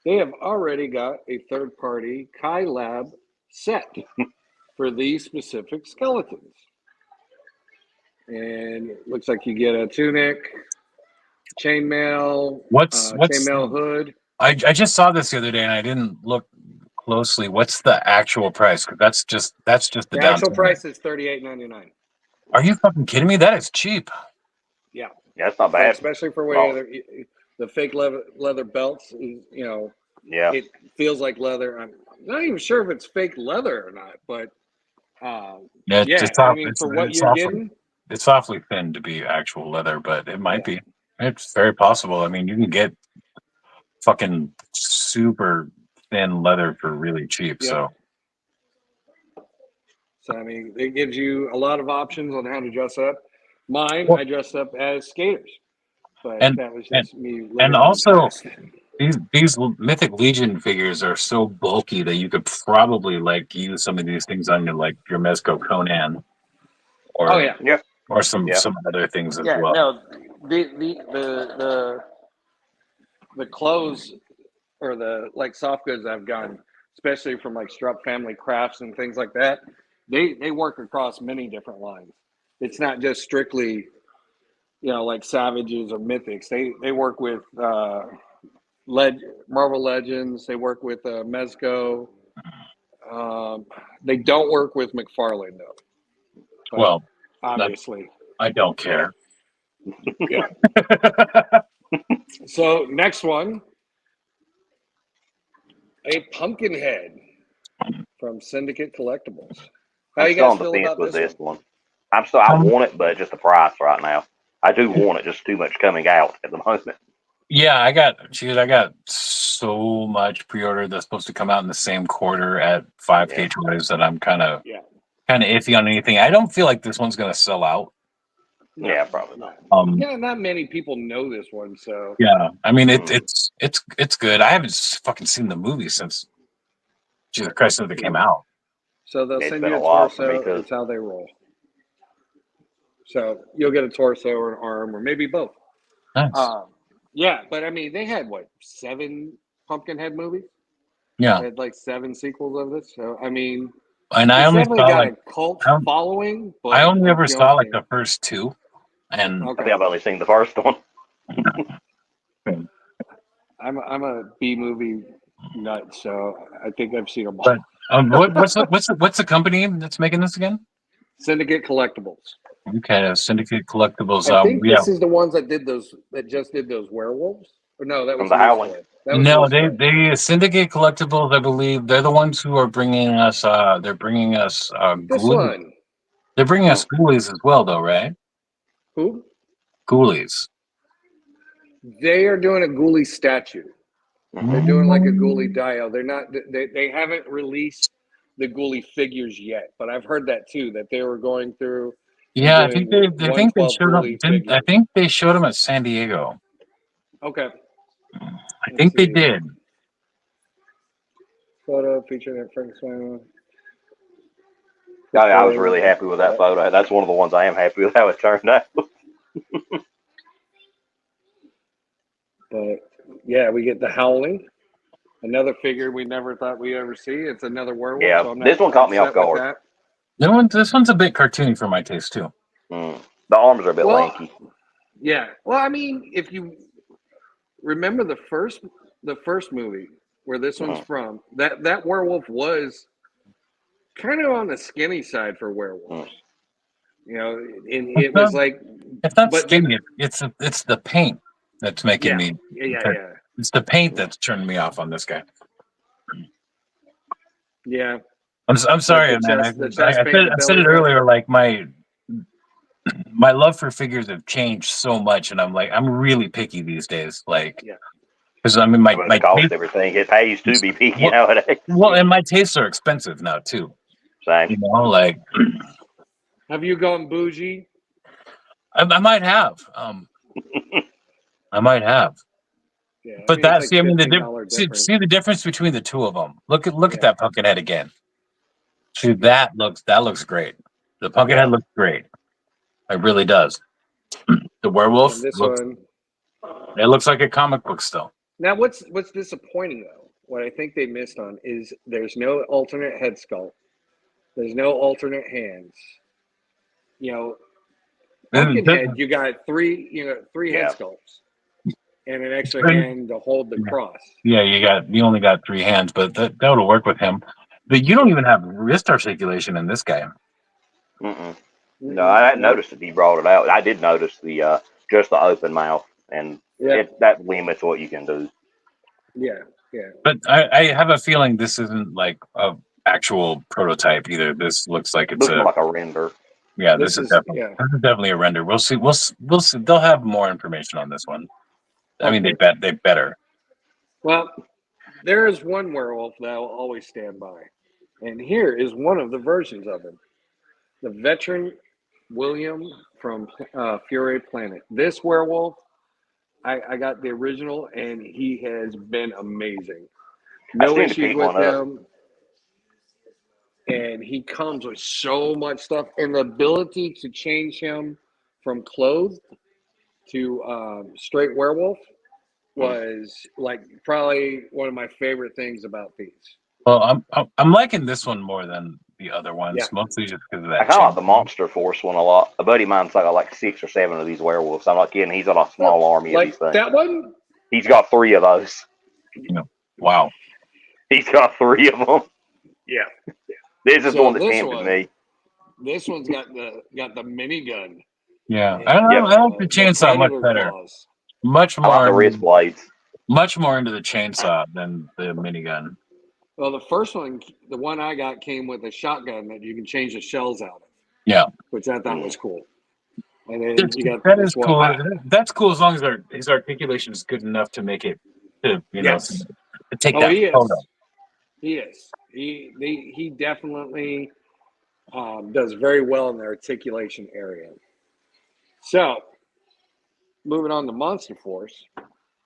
they have already got a third-party Kai Lab set for these specific skeletons. And it looks like you get a tunic, chainmail, what's chainmail hood. I just saw this the other day and I didn't look closely. What's the actual price? 'Cause that's just the The down actual payment. price is $38.99. Are you fucking kidding me? That is cheap. Yeah, Yeah, it's not like, bad. especially for Well, where the fake leather belts. yeah. It feels like leather. I'm not even sure if it's fake leather or not, but Yeah, yeah, it's I off. mean, for what It's you're awfully getting, it's awfully thin to be actual leather, but it might yeah, be. It's very possible. I mean, you can get fucking super thin leather for really cheap. yep. So So I mean, it gives you a lot of options on how to dress up. Mine, well, I dressed up as skaters, but and that was and just me and living in the also past. these Mythic Legion figures are so bulky that you could probably like use some of these things on your Mezco Conan Oh or yeah, Yeah. some Yeah. other things as yeah. well. No, the clothes or the like soft goods I've gotten, especially from like Strupp Family Crafts and things like that, they work across many different lines. It's not just strictly like Savages or Mythics. They work with Marvel Legends. They work with Mezco. They don't work with McFarlane though, but Well, that, obviously, I don't care. yeah. So next one, a pumpkin head from Syndicate Collectibles. How I'm you still guys on the feel fence about with this this one? one. I Um, want it, but just the price right now. I do want it, just too much coming out at the moment. Yeah, I got so much pre-order that's supposed to come out in the same quarter at 5K Yeah. toys that I'm kind of Yeah. iffy on anything. I don't feel like this one's gonna sell out. No, Yeah, probably no. not. Yeah, not many people know this one, so Yeah, I mean Mm. it's good. I haven't fucking seen the movie since Jesus Christ since it came out. so they'll It's send been you a a while for me torso. too. It's how they roll. So you'll get a torso or an arm or maybe both. Nice. Yeah, but I mean, they had what 7 Pumpkinhead movies? Yeah, They had like 7 sequels of this. So I mean, and I it's only definitely saw got like a cult I, following, I but only I ever saw don't like think. the first 2, and I Okay, think I've only seen the first one. I'm a B movie nut, so I think I've seen them all. but what's the company that's making this again? Syndicate Collectibles. Okay, Syndicate Collectibles. I think Yeah, this is the ones that did those that just did those werewolves. Or no, that From was the Loose Howling. Flare. That was no, Loose Flare. they Syndicate Collectibles. I believe they're the ones who are bringing us. They're bringing us This Ghoulies. one. They're bringing us Oh. Ghoulies as well, though, right? Who? Ghoulies. They are doing a ghoulie statue. They're Mhm. doing like a ghoulie dial. They're not. They haven't released the ghoulie figures yet, but I've heard that too. That they were going through and Yeah, I think doing I think they 112 showed them. ghoulie I figures. think they showed them at San Diego. Okay, I let's think they see. did. Photo featuring Frank Swim. I was really happy with that photo. That's one of the ones I am happy with how it turned out. But yeah, we get the Howling, another figure we never thought we'd ever see. It's another werewolf, Yeah, so I'm not this one caught me off upset with guard. that. This one's a bit cartoony for my taste too. The arms are a bit Well, lanky. yeah. Well, I mean, if you remember the first movie where this one's from, that werewolf was kind of on the skinny side for werewolves. You know, and it was like, It's not but they, skinny. It's the paint that's making yeah, me. yeah. It's the paint that's turning me off on this guy. Yeah. I'm sorry, man. The chest paint, the I said belly it button. earlier. Like my love for figures have changed so much, and I'm really picky these days. Like, Yeah. because I mean, my But the cost taste, everything, it pays to be picky well, nowadays. and my tastes are expensive now too. Same. You know, like Have you gone bougie? I might have, I might have. Yeah, I But mean it's that like see, I mean, $15 difference. see the difference between the two of them. Look at Yeah. that pumpkin head again. See, Yeah. that looks great. The pumpkin Yeah. head looks great. It really does. The werewolf And this looks. one. It looks like a comic book still. Now, what's disappointing though? What I think they missed on is there's no alternate head sculpt. There's no alternate hands. You know, Pumpkinhead, you got three head Yeah. sculpts and an extra hand to hold the cross. Yeah, you only got 3 hands, but that'll work with him. But you don't even have wrist articulation in this guy. No, I hadn't Nope. noticed that he brought it out. I did notice the just the open mouth, and that limits what you can do. Yeah. But I have a feeling this isn't like a actual prototype either. This looks like it's Looks more like a render. yeah. This This is is definitely a render. We'll see. We'll see. They'll have more information on this one. I mean, they better. Well, there is one werewolf that I will always stand by, and here is one of the versions of him: the veteran William from Fury Planet. This werewolf, I got the original, and he has been amazing. No I need to issues pick with one up. him. And he comes with so much stuff, and the ability to change him from clothed to straight werewolf was like probably one of my favorite things about these. Well, I'm liking this one more than the other ones, Yeah. mostly just because of I that. kind of like the Monster Force one a lot. A buddy of mine's got like 6 or 7 of these werewolves. I'm not kidding. He's got a small army of Like these things. that one? He's got 3 of those. Wow. He's got 3 of them. Yeah. This is the one that this tempted me. This one's got the minigun. Yeah, and, I like the chainsaw much predator better. claws. Much I like more. the wrist blades. Much more into the chainsaw than the minigun. Well, the first one, the one I got, came with a shotgun that you can change the shells out of. Yeah, which I thought was cool. And then you got that this is one. cool. That's cool as long as his articulation is good enough to make it to Yes. to take Oh, that he photo. is. He is. He definitely does very well in the articulation area. So, moving on to Monster Force,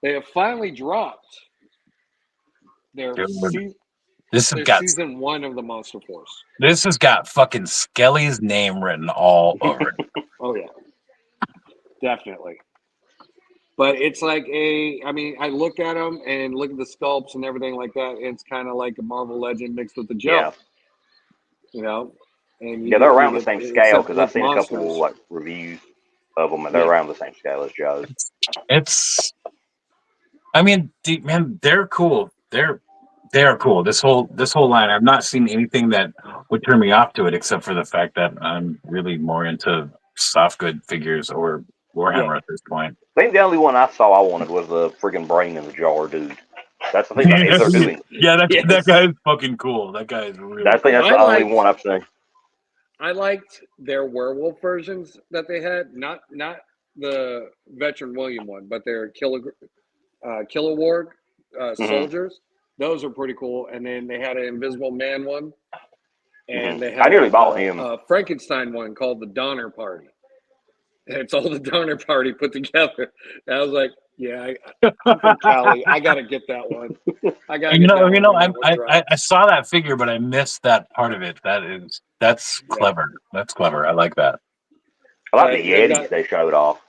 they have finally dropped their This has got season 1 of the Monster Force. This has got fucking Skelly's name written all over it. Oh yeah, definitely. But it's like I mean, I look at them and look at the sculpts and everything like that. It's kind of like a Marvel Legend mixed with the Joe, Yeah, you know. And yeah, they're you around the get same scale except because I've with seen a couple monsters. like reviews of them, and they're Yeah, around the same scale as Joe's. It's I mean, man, they're cool. They're cool. This whole line, I've not seen anything that would turn me off to it, except for the fact that I'm really more into soft good figures or yeah. Warhammer at this point. I think the only one I saw I wanted was the friggin' brain in the jar, dude. That's the thing. If they're doing, Yeah, that Yes. guy is fucking cool. That guy is really I think cool. that's I the only liked one I've seen. I liked their werewolf versions that they had. Not the veteran William one, but their Kilowog Hmm. soldiers. Those are pretty cool. And then they had an Invisible Man one, Hmm. and they I had nearly bought him. a Frankenstein one called the Donner Party. And it's all the Donner Party put together. And I was like, yeah, I'm from Cali. I gotta get that one. I gotta And get that you one know, when that one I drops. saw that figure, but I missed that part of it. That's Yeah, clever. That's clever. I like that. I like the but they've Yetis got they showed off.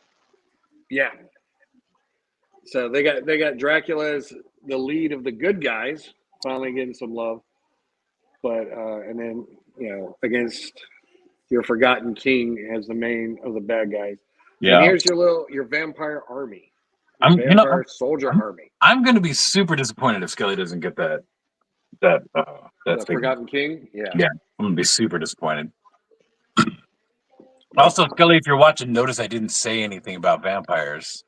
yeah. So they got Dracula as the lead of the good guys, finally getting some love. But and then against your forgotten king as the main of the bad guys. And Yeah, here's your vampire army, your I'm you know vampire soldier I'm army, I'm gonna be super disappointed if Skelly doesn't get that the figure. forgotten king. Yeah. Yeah, I'm gonna be super disappointed. Also, Skelly, if you're watching, notice I didn't say anything about vampires.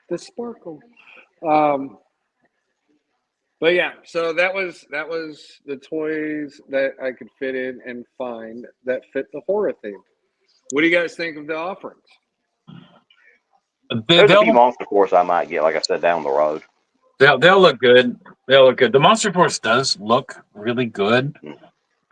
The sparkle. Um, but yeah, so that was the toys that I could fit in and find that fit the horror theme. What do you guys think of the offerings? They, There's a few they'll monster course I might get, like I said, down the road. they'll look good. They'll look good. The Monster Force does look really good. Mm.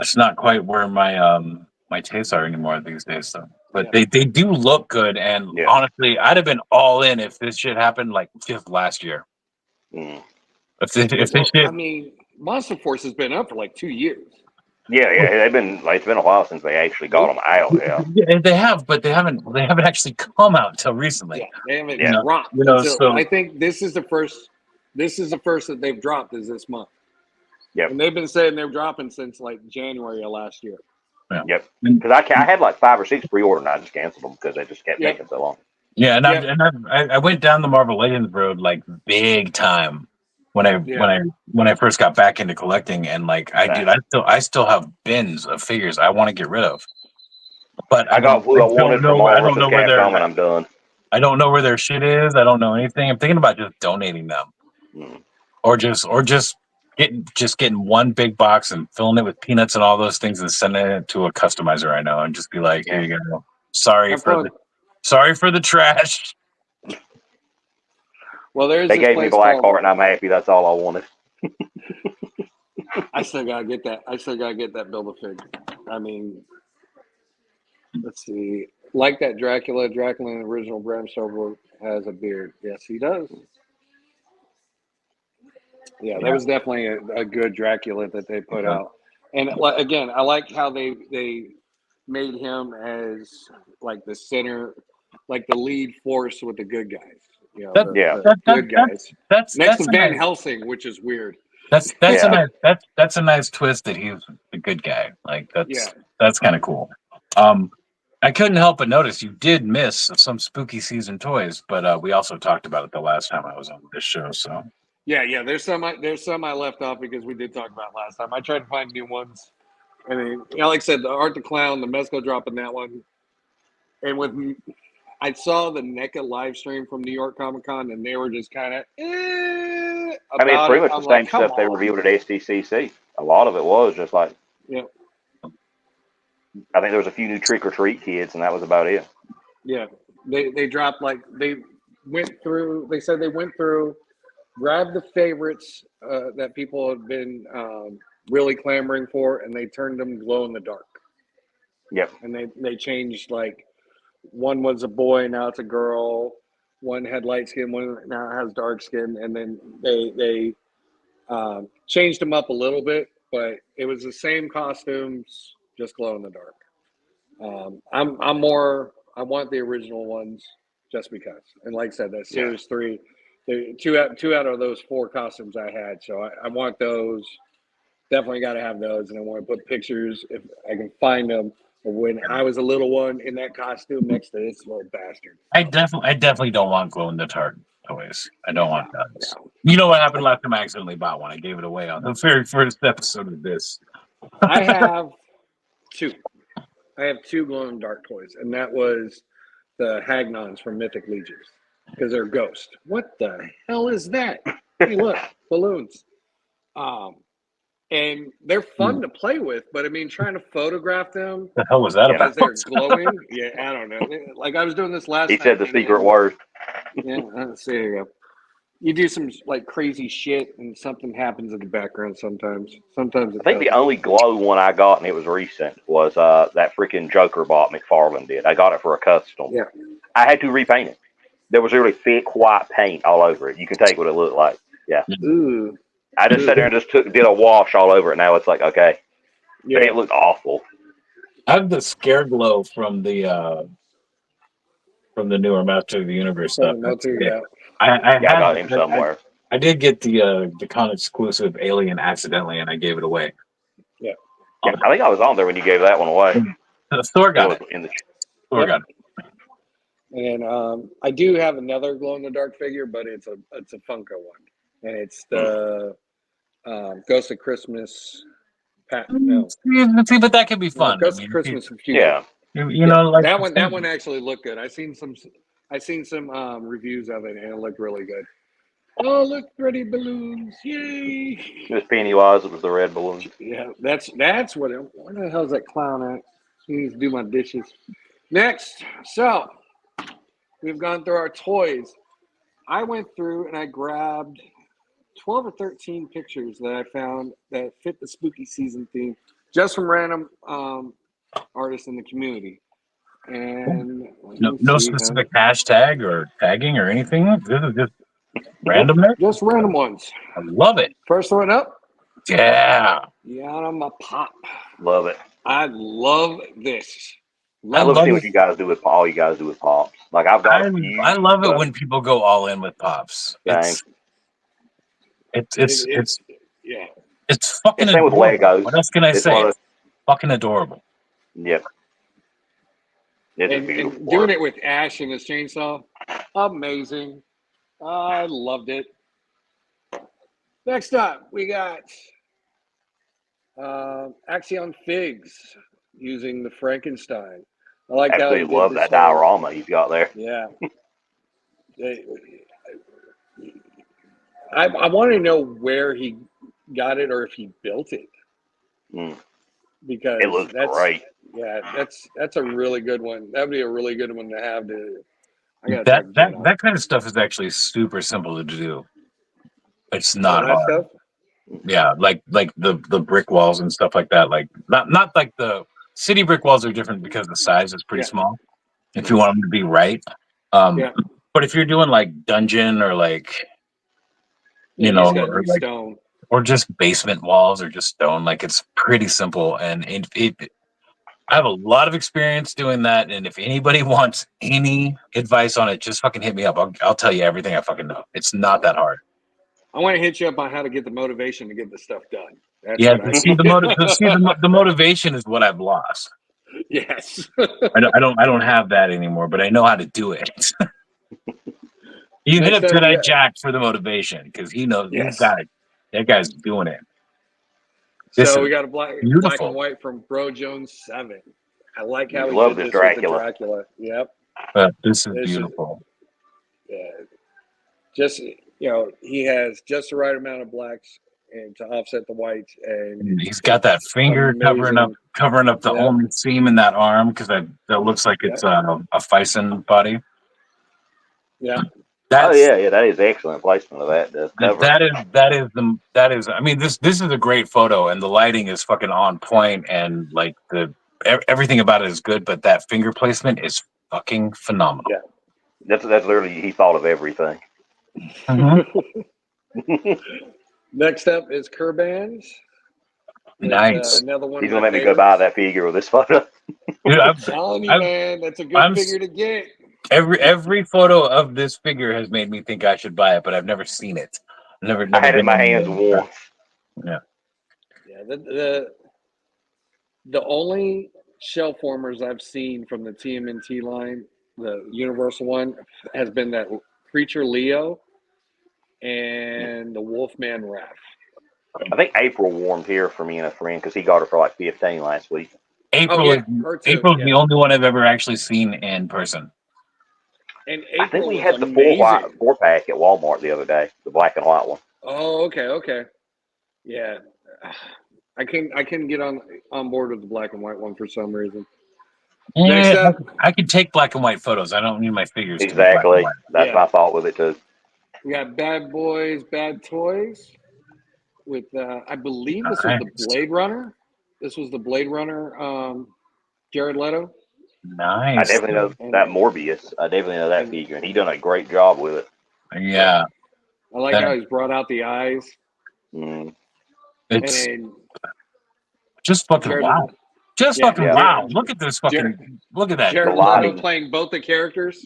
It's not quite where my tastes are anymore these days, though. But Yeah. they do look good. And Yeah. honestly, I'd have been all in if this shit happened like just last year. Mm. If this Well, I shit, mean, Monster Force has been up for like 2 years. Yeah, yeah. They've been like it's been a while since they actually got They, them out. Yeah, yeah, they have, but they haven't actually come out until recently. yeah, they haven't You yeah. know, dropped you know. until So I think this is the first. This is the first that they've dropped is this month, Yep, and they've been saying they're dropping since like January of last year. yeah, yep. and, Because I had like 5 or 6 pre-ordered, and I just canceled them because they just kept Yep, taking so long. yeah, and yep, I went down the Marvel Legends road like big time when I yeah. first got back into collecting, and like Same. I still have bins of figures I want to get rid of, but I got who I wanted from I Marvel don't vs. know where Capcom, and I'm done. I don't know where their shit is. I don't know anything. I'm thinking about just donating them, Mm. or just getting one big box and filling it with peanuts and all those things and sending it to a customizer I know and just be like, here Yeah. you go. Sorry Have for fun. the trash. Well, there's They this gave me place Black called. Heart, and I'm happy. That's all I wanted. I still gotta get that. I still gotta get that Build-A-Fig. I mean, let's see. Like that Dracula in the original Bram Stoker has a beard. Yes, he does. Yeah, that Yeah. was definitely a good Dracula that they put Yeah. out. And again, I like how they made him as like the center, like the lead force with the good guys. That, Yeah, The good guys next to that's a Van nice Helsing, which is weird. a yeah. nice that's a nice twist that he's the good guy. Like Yeah, that's kind of cool. Um, I couldn't help but notice you did miss some spooky season toys, but we also talked about it the last time I was on this show. So yeah. There's some I left off because we did talk about last time. I tried to find new ones. I mean, like I said, the Art the Clown, the Mezco dropping that one, and with I saw the NECA live stream from New York Comic Con, and they were just kind of I mean, it's about pretty it. much the I'm like, same come stuff they on, revealed at SDCC. A lot of it was just like yeah, I think there was a few new Trick or Treat kids, and that was about it. yeah. They dropped like they went through. They said they went through, grabbed the favorites that people had been really clamoring for, and they turned them glow in the dark. Yep. And they changed like one was a boy, now it's a girl. One had light skin, one now has dark skin, and then they changed them up a little bit, but it was the same costumes, just glow in the dark. I'm more I want the original ones just because. And like I said, that Series 3, two out of those 4 costumes I had. So I want those. Definitely got to have those. And I want to put pictures, if I can find them, of when I was a little one in that costume next to this little bastard. I definitely don't want glow in the dark toys. I don't want those. No. You know what happened last time I accidentally bought one? I gave it away on the very first episode of this. I have 2. I have 2 glow in the dark toys, and that was the Hagnons from Mythic Legions because they're ghost. What the hell is that? Hey, look, balloons. And they're fun to play with, but I mean, trying to photograph them The hell was that as about? they're glowing. Yeah, I don't know. Like I was doing this last. He said the secret word. Yeah, so there you go. You do some like crazy shit, and something happens in the background. Sometimes I think the only glow one I got, and it was recent, was that freaking Joker bot McFarlane did. I got it for a custom. Yeah. I had to repaint it. There was really thick white paint all over it. You can take what it looked like. Yeah. Ooh. I just sat there and just did a wash all over it. Now it's like, okay. Yeah. But it looked awful. I have the scare glow from the newer Master of the Universe stuff. I got him somewhere. I did get the con exclusive Alien accidentally, and I gave it away. Yeah. I think I was on there when you gave that one away. Thor got it. Thor got it. And I do have another glow in the dark figure, but it's a Funko one, and it's the Ghost of Christmas. No, see, but that could be fun. Ghost of Christmas. Yeah, you know, like that one. That one actually looked good. I seen some reviews of it, and it looked really good. Oh, look, pretty balloons! Yay! it was Pennywise. It was the red balloon. Yeah, that's what. Where the hell's that clown at? He needs to do my dishes. Next, so we've gone through our toys. I went through and I grabbed 12 or 13 pictures that I found that fit the spooky season theme, just from random artists in the community. And no specific hashtag or tagging or anything. This is just random. Just random ones. I love it. First one up. Yeah. I'm a pop. Love it. I love this. I love to see what you guys do with all you guys do with pops. Like I've got. I love it when people go all in with pops. It's yeah. It's fucking same with adorable. Legos. What else can I say? It's fucking adorable. Yep. And doing it with Ash and his chainsaw, amazing. I loved it. Next up, we got Axion Figs using the Frankenstein. I like that. Absolutely love that diorama you've got there. Yeah. I want to know where he got it or if he built it. Because it looks great. Yeah, that's a really good one. That'd be a really good one to have to. That kind of stuff is actually super simple to do. It's not hard. Stuff? Yeah, like the brick walls and stuff like that. Like not like the city brick walls are different because the size is pretty small. If you want them to be right, but if you're doing like dungeon or like stone or just basement walls or just stone, like it's pretty simple. And I have a lot of experience doing that. And if anybody wants any advice on it, just fucking hit me up. I'll tell you everything I fucking know. It's not that hard. I want to hit you up on how to get the motivation to get this stuff done. The motivation is what I've lost. Yes. I don't have that anymore, but I know how to do it. You hit up Today Jack for the motivation because he knows that guy's doing it. So we got a black and white from Bro Jones 7. I like how he did this Dracula. With the Dracula. Yep. This is beautiful. Just he has just the right amount of blacks and to offset the whites, and he's got that finger covering up the only seam in that arm because that looks like it's a Fison body. Yeah. That is excellent placement of that. That is. I mean, this is a great photo, and the lighting is fucking on point, and like everything about it is good. But that finger placement is fucking phenomenal. Yeah, that's literally he thought of everything. Mm-hmm. Next up is Kurbans. Nice. Another one. He's gonna make me go buy that figure with this photo. Dude, I'm telling you, man, that's a good figure to get. Every photo of this figure has made me think I should buy it, but I've never seen it. Never I had it in my been hands once. Yeah. Yeah, the only shell formers I've seen from the TMNT line, the Universal one, has been that Creature Leo and the Wolfman Raph. I think April warmed here for me and a friend because he got her for like 15 last week. April's yeah. the only one I've ever actually seen in person. And I think April we was had the amazing. 4-pack at Walmart the other day, the black and white one. Oh, okay. Yeah. I couldn't get on board with the black and white one for some reason. Next Yeah, up, I can take black and white photos. I don't need my figures to be black and Exactly. white. That's my thought with it too. we got Bad Boys, Bad Toys with I believe this was the Blade Runner. This was the Blade Runner, Jared Leto. Nice. I definitely know that Morbius. I definitely know that figure, and he done a great job with it. Yeah. I like how he's brought out the eyes. It's and just fucking Jared, wow. Just fucking wow. Look at this fucking look at that. Jared Leto playing both the characters.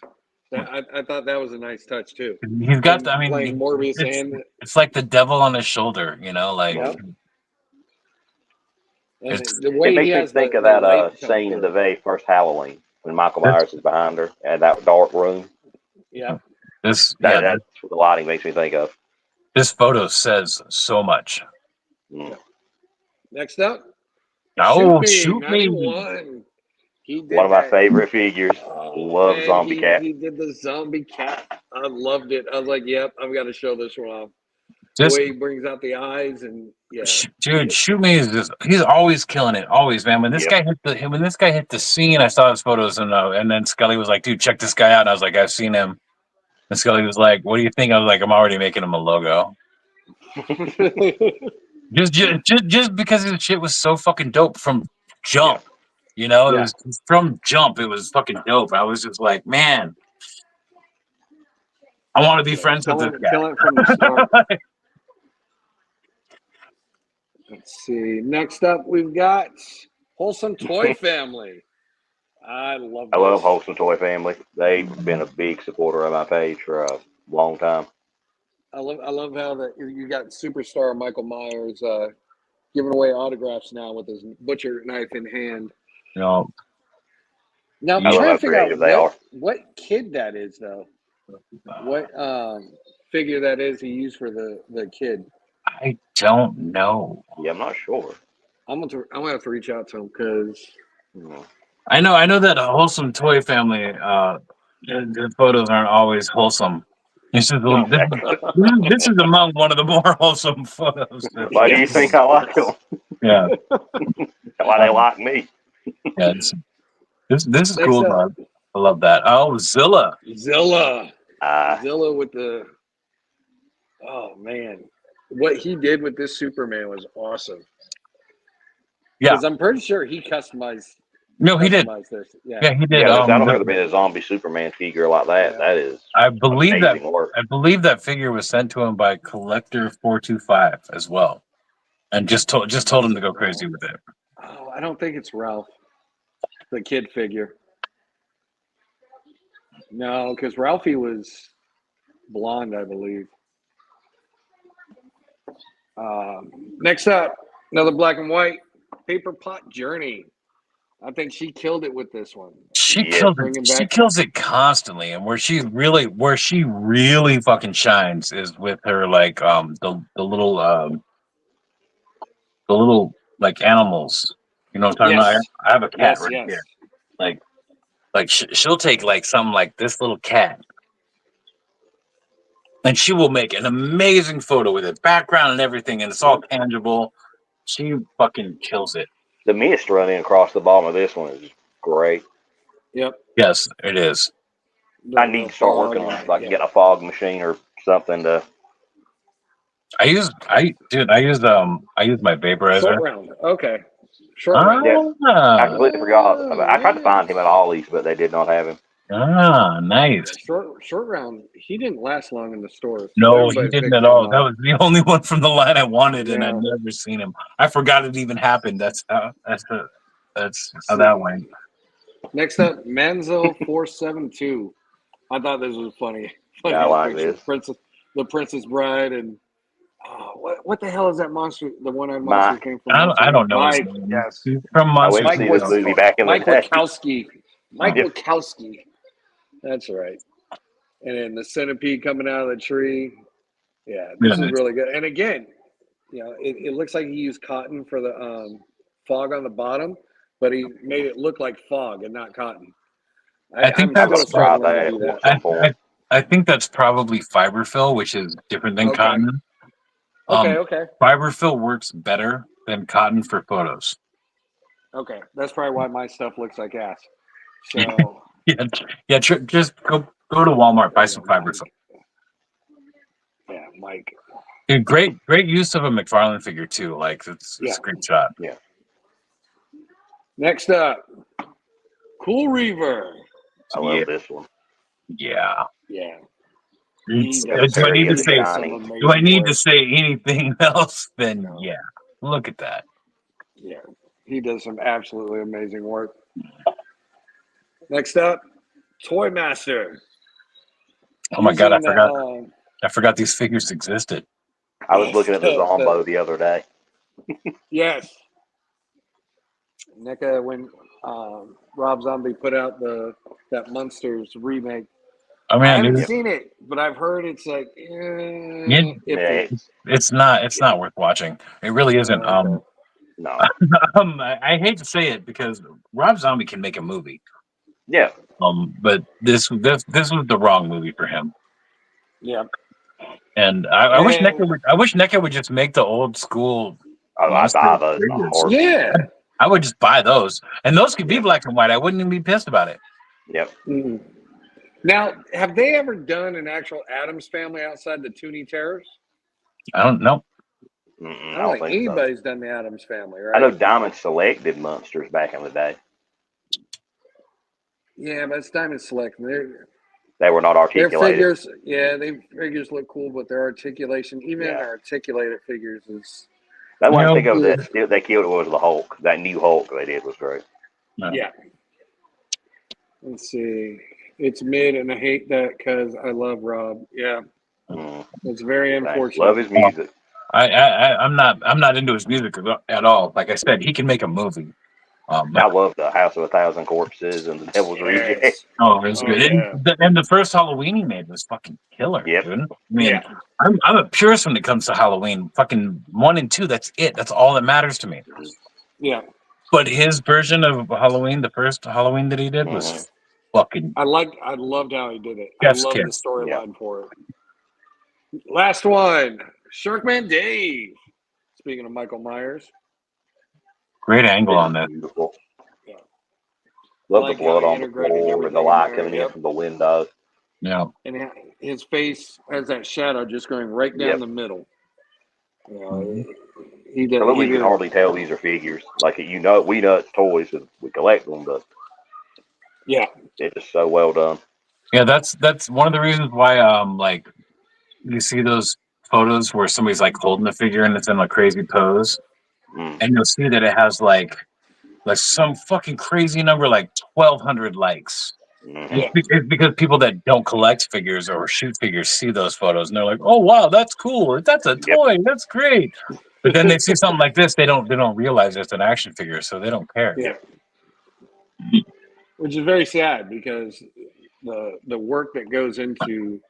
I thought that was a nice touch too. He's got I mean playing Morbius it's like the devil on his shoulder, you know, like the way it makes me think of that scene in the very first Halloween when Michael Myers is behind her at that dark room. Yeah. That's what the lighting makes me think of. This photo says so much. Next up. Shoot me. One of my favorite figures. Love Zombie Cat. He did the Zombie Cat. I loved it. I was like, yep, I've got to show this one off. The way he brings out the eyes and dude, Shoot Me is just—he's always killing it, always, man. When this guy hit the scene, I saw his photos and then Scully was like, "Dude, check this guy out." And I was like, "I've seen him." And Scully was like, "What do you think?" I was like, "I'm already making him a logo." just because his shit was so fucking dope from jump, you know. It was from jump. It was fucking dope. I was just like, man, I want to be friends with this guy. Killing from the start. Let's see. Next up, we've got Wholesome Toy Family. I love Wholesome Toy Family. They've been a big supporter of my page for a long time. I love how that you got superstar Michael Myers giving away autographs now with his butcher knife in hand. No. Now I'm trying to figure out what kid that is, though. What figure that is he used for the kid? I don't know. Yeah, I'm not sure. I'm gonna have to reach out to him because I know that a Wholesome Toy Family the photos aren't always wholesome. This is among one of the more wholesome photos. Why do you think I like them? Yeah. Why they like me? Yeah, this is cool, man. I love that. Oh, Zilla with the man, what he did with this Superman was awesome. Yeah, because I'm pretty sure he customized. No, he did. This. Yeah, he did. Yeah, I don't think there's been a zombie Superman figure like that. That is. I believe that figure was sent to him by Collector 425 as well, and just told him to go crazy with it. Oh, I don't think it's Ralph, the kid figure. No, because Ralphie was blonde, I believe. Next up, another black and white Paper Pot Journey. I think she killed it with this one. She kills it constantly, and where she really fucking shines is with her like the little like animals. You know what I'm talking about? I have a cat here. Like she'll take like something like this little cat, and she will make an amazing photo with it, background and everything, and it's all tangible. She fucking kills it. The mist running across the bottom of this one is great. Yep. Yes, it is. I need to start working on getting a fog machine or something to. I use my vaporizer. Short round. Okay. Short round. Yeah. I completely forgot. I tried to find him at Ollie's, but they did not have him. Ah, nice. Short round. He didn't last long in the stores. No, he didn't at all. That was the only one from the line I wanted, and I've never seen him. I forgot it even happened. That's That's how that went. Next up, Manzo 472. I thought this was funny. Funny I like picture. this. The Princess Bride, and what the hell is that monster? The one-eyed monster Mike. came from. I don't know his Mike. name. Yes. He's from I went Monsters. to see Mike this movie back in the Mike day. Wachowski. Mike Yep. Wachowski. That's right. And then the centipede coming out of the tree. Yeah, this is really good. And again, it looks like he used cotton for the fog on the bottom, but he made it look like fog and not cotton. I think I'm that's still struggling to do that. I think that's probably fiberfill, which is different than cotton. Okay. Fiberfill works better than cotton for photos. Okay, that's probably why my stuff looks like ass. So just go to Walmart, buy some fiberfill. Yeah, Mike. And great use of a McFarlane figure too. Like it's a great shot. Yeah. Next up, Cool Reaver. I love this one. Yeah. Yeah. Do I need to say anything else? Then yeah. Look at that. Yeah. He does some absolutely amazing work. Next up, Toy Master. Oh my God, I forgot these figures existed. I was looking at the Zombo the other day. Yes. NECA, when Rob Zombie put out that Monsters remake. I mean, I haven't seen it, but I've heard it's like it's not worth watching. It really isn't. No. I hate to say it because Rob Zombie can make a movie. Yeah. But this was the wrong movie for him. Yeah. And I wish NECA would just make the old school. Oh, I buy those. Yeah. I would just buy those, and those could be black and white. I wouldn't even be pissed about it. Yep. Mm. Now, have they ever done an actual Addams Family outside the Toonie Terrors? I don't know. I don't think anybody's done the Addams Family, right? I know Diamond Select did Monsters back in the day. Yeah, but it's Diamond Select. They were not articulated. Their figures look cool, but their articulation, even in their articulated figures, is. That one I think of that they killed it was the Hulk. That new Hulk they did was great. Yeah. Let's see. It's mid, and I hate that because I love Rob. Yeah. It's very unfortunate. Love his music. I'm not into his music at all. Like I said, he can make a movie. I love the House of 1,000 Corpses and the Devil's Reject. Oh, it's good. Yeah. And the first Halloween he made was fucking killer. Yep. Dude. I mean, I'm a purist when it comes to Halloween. Fucking 1 and 2, that's it. That's all that matters to me. Yeah. But his version of Halloween, the first Halloween that he did, was fucking. I loved how he did it. I loved the storyline for it. Last one, Sharkman Dave. Speaking of Michael Myers. Great angle on that. Beautiful. Yeah. Love the blood on the floor and the light coming in from the window. Yeah. And his face has that shadow just going right down the middle. You know, he does. You can hardly tell these are figures. Like we know it's toys and we collect them, but it's just so well done. Yeah, that's one of the reasons why like you see those photos where somebody's like holding the figure and it's in a crazy pose. And you'll see that it has like some fucking crazy number, like 1,200 likes. It's because people that don't collect figures or shoot figures see those photos and they're like, "Oh wow, that's cool. That's a toy. That's great." But then they see something like this, they don't realize it's an action figure, so they don't care. Yeah. Which is very sad because the work that goes into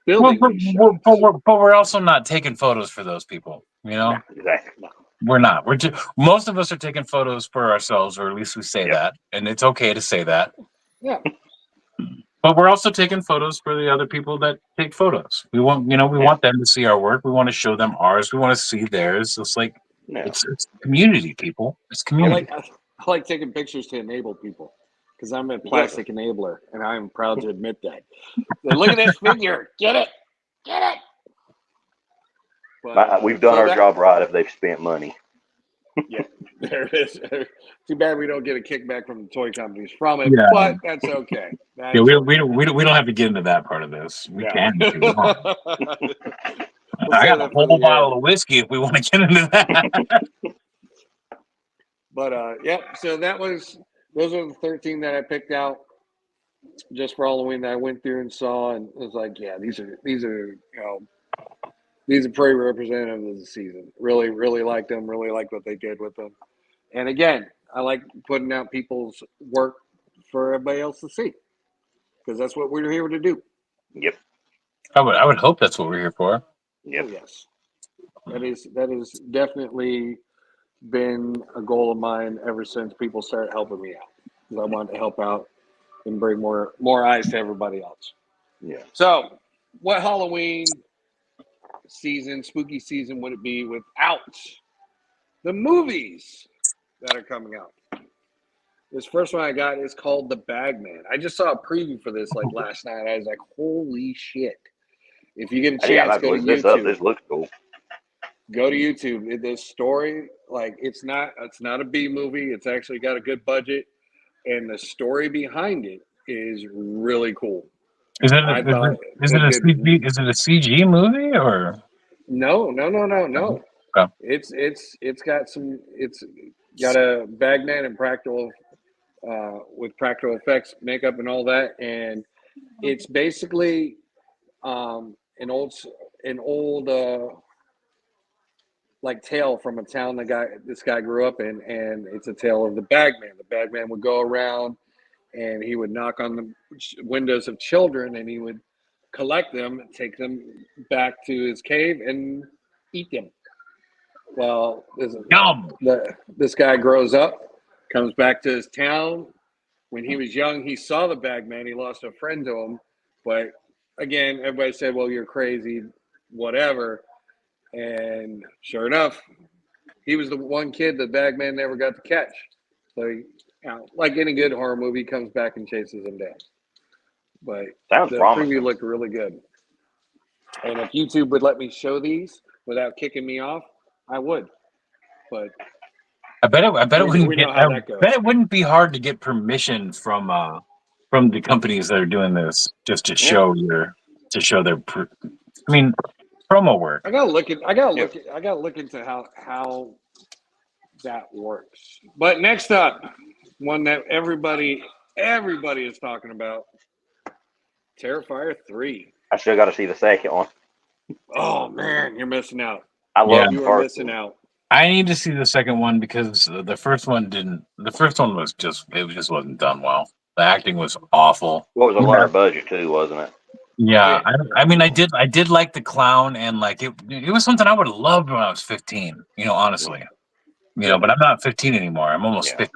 building. But we're also not taking photos for those people, you know. Exactly. We're not. We're just, most of us are taking photos for ourselves, or at least we say that, and it's okay to say that. Yeah. But we're also taking photos for the other people that take photos. We want, we want them to see our work. We want to show them ours. We want to see theirs. It's like it's community, people. It's community. I like taking pictures to enable people because I'm a plastic enabler, and I'm proud to admit that. Look at this figure. Get it. But, we've done our job right if they've spent money. Yeah, there it is. Too bad we don't get a kickback from the toy companies from it, but that's okay. We don't have to get into that part of this. We can. If we want. I got a whole bottle of whiskey if we want to get into that. But yeah, so those are the 13 that I picked out just for Halloween that I went through and saw, and it was like, yeah, these are pretty representative of the season. Really, really liked them. Really liked what they did with them. And again, I like putting out people's work for everybody else to see because that's what we're here to do. Yep. I would hope that's what we're here for. Yep. Oh, yes, that is definitely been a goal of mine ever since people started helping me out. Because I wanted to help out and bring more eyes to everybody else. Yeah. So, what Halloween season, spooky season, would it be without the movies that are coming out? This first one I got is called The Bagman. I just saw a preview for this like last night. I was like, holy shit. If you get a chance, go to YouTube. This looks cool. Go to YouTube. This story, like it's not a B movie. It's actually got a good budget, and the story behind it is really cool. Is it a CG movie or? No. Okay. It's got a Bagman and practical with practical effects, makeup, and all that, and it's basically an old like tale from a town this guy grew up in, and it's a tale of the Bagman. The Bagman would go around and he would knock on the windows of children and he would collect them, take them back to his cave and eat them. Well, this guy grows up, comes back to his town. When he was young, he saw the Bagman. He lost a friend to him. But again, everybody said, well, you're crazy, whatever. And sure enough, he was the one kid the Bagman never got to catch. So, like any good horror movie, he comes back and chases him down. But sounds the promising. preview looked really good. And if YouTube would let me show these without kicking me off, I would. But I bet it wouldn't be hard to get permission from the companies that are doing this just to show their promo work. I gotta look into how that works. But next up, one that everybody is talking about, Terrifier 3. I still got to see the second one. Oh man, you're missing out. You are missing out. I need to see the second one because the first one wasn't done well. The acting was awful. What was a lower budget too, wasn't it? Yeah, I did like the clown, and like it was something I would have loved when I was 15. Honestly, but I'm not 15 anymore. I'm almost 50.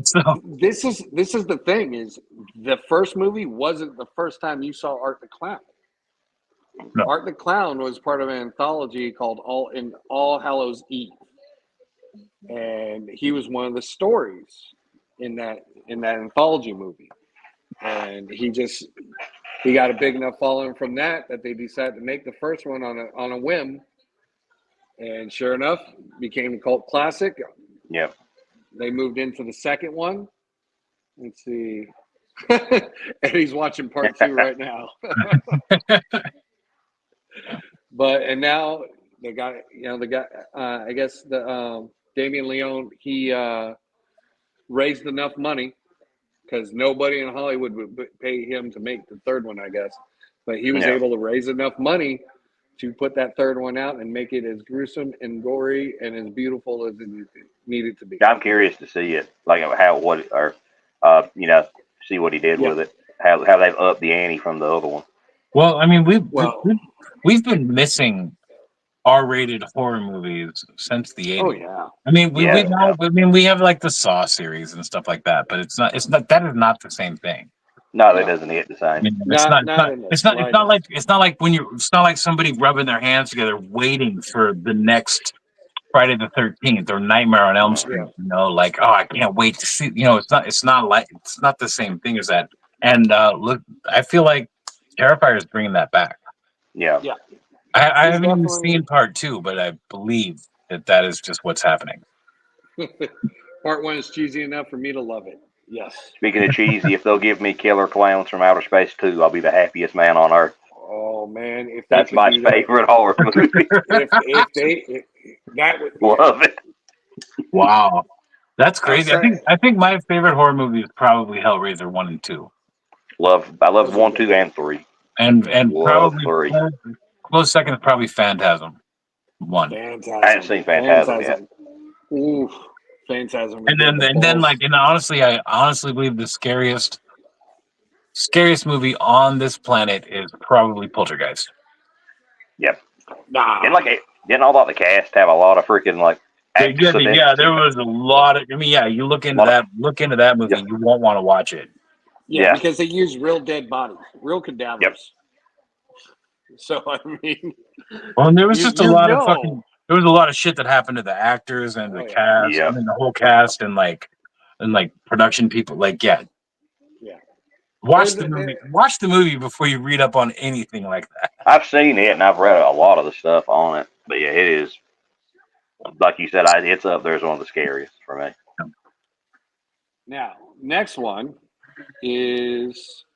So this is the thing: is the first movie wasn't the first time you saw Art the Clown. No. Art the Clown was part of an anthology called All Hallows Eve, and he was one of the stories in that anthology movie, and he got a big enough following from that they decided to make the first one on a whim, and sure enough, became a cult classic. Yep. They moved into the second one. Let's see. Eddie's watching part 2 right now. And now the guy, I guess the Damien Leone, he raised enough money because nobody in Hollywood would pay him to make the third one, I guess. But he was able to raise enough money to put that third one out and make it as gruesome and gory and as beautiful as it needed to be. I'm curious to see it, like see what he did with it, how they've upped the ante from the other one. Well, I mean, we've been missing R-rated horror movies since the 80s. Oh yeah. I mean, we have like the Saw series and stuff like that, but that is not the same thing. No, that doesn't hit the same. It's not like somebody rubbing their hands together waiting for the next Friday the 13th or Nightmare on Elm Street. Like, oh, I can't wait to see. It's not the same thing as that. And look, I feel like Terrifier is bringing that back. Yeah. I haven't even seen part 2, but I believe that is just what's happening. Part 1 is cheesy enough for me to love it. Yes. Speaking of cheesy, if they'll give me Killer Clowns from Outer Space 2, I'll be the happiest man on earth. Oh man, that's my favorite horror movie. If that would love it. Wow, that's crazy. I saying. think my favorite horror movie is probably Hellraiser 1 and 2, I love Those are 1, good. 2, and 3. and Love probably 3. close second is probably Phantasm 1. I haven't Phantasm. seen Phantasm yet. Phantasm. Ooh, Phantasm was And good. The then balls. like, and honestly, I honestly believe the scariest movie on this planet is probably Poltergeist. Yep. Nah. Didn't all about the cast have a lot of freaking like accidents? Yeah, there was a lot of. I mean, yeah, you look into Lot of, that movie, yeah. you won't want to watch it. Yeah, Yeah. because they use real dead bodies, real cadavers. Yep. So I mean, Well, and there was just a lot of know. there was a lot of shit that happened to the actors and the Oh yeah, cast. I Yep. mean, the whole cast and production people. Like, yeah, yeah. watch the movie. Watch the movie before you read up on anything like that. I've seen it and I've read a lot of the stuff on it. But yeah, it is like you said, it's up there as one of the scariest for me. Now, next one is.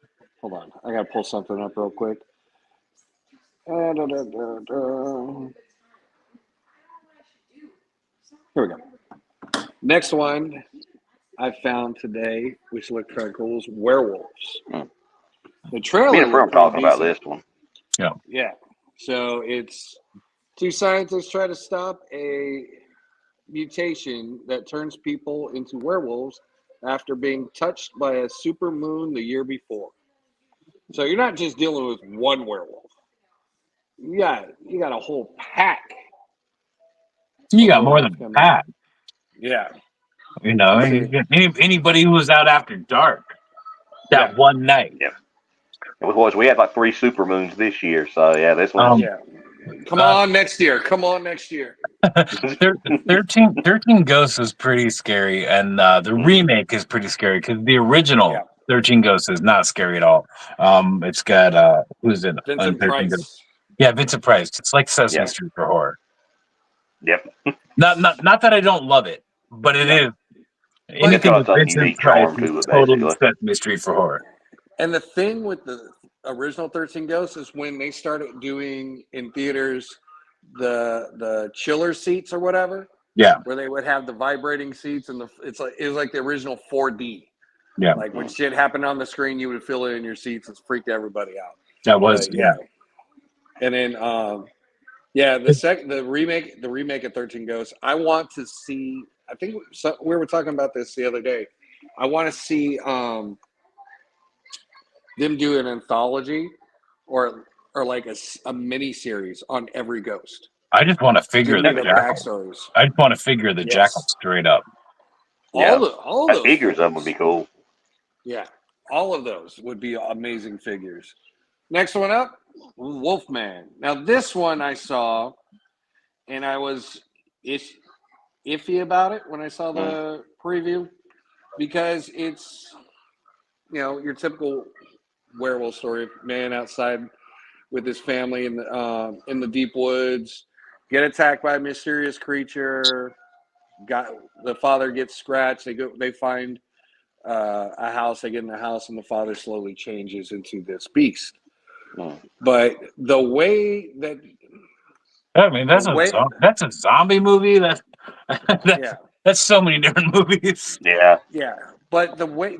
Hold on, I gotta pull something up real quick. Here we go. Next one I found today, which looked kind of cool, is werewolves. The trailer. Me and a friend looked pretty talking about decent. this one. Yeah. So it's two scientists try to stop a mutation that turns people into werewolves after being touched by a supermoon the year before. So you're not just dealing with one werewolf. You got a whole pack. You got more than that. Yeah. You know, anybody who was out after dark that one night. Yeah. We had like 3 supermoons this year, so yeah, this one. Yeah. Come on next year. Come on next year. 13 Ghosts is pretty scary, and the remake is pretty scary because the original 13 Ghosts is not scary at all. It's got who's in Vincent 13 Price. Ghosts? Yeah, Vincent Price. It's like Sesame Street for horror. Yep. Not that I don't love it, but it is. Anything with Vincent Price is totally Sesame Street for horror. And the thing with the original 13 Ghosts is when they started doing in theaters the chiller seats or whatever. Yeah. Where they would have the vibrating seats and it was like the original 4D. Yeah. Like when shit happened on the screen, you would feel it in your seats. It freaked everybody out. That was yeah. And then the remake of 13 Ghosts. I want to see. I think we were talking about this the other day. I want to see them do an anthology or like a mini series on every ghost. I just want to figure the backstories. I just want to figure the jackal straight up. All those figures of them would be cool. Yeah, all of those would be amazing figures. Next one up, Wolfman. Now this one I saw, and I was iffy about it when I saw the preview because it's your typical werewolf story: man outside with his family in the deep woods, get attacked by a mysterious creature. The father gets scratched. They find a house. They get in the house, and the father slowly changes into this beast. But the way that that's a zombie movie. That's so many different movies. Yeah. Yeah. But the way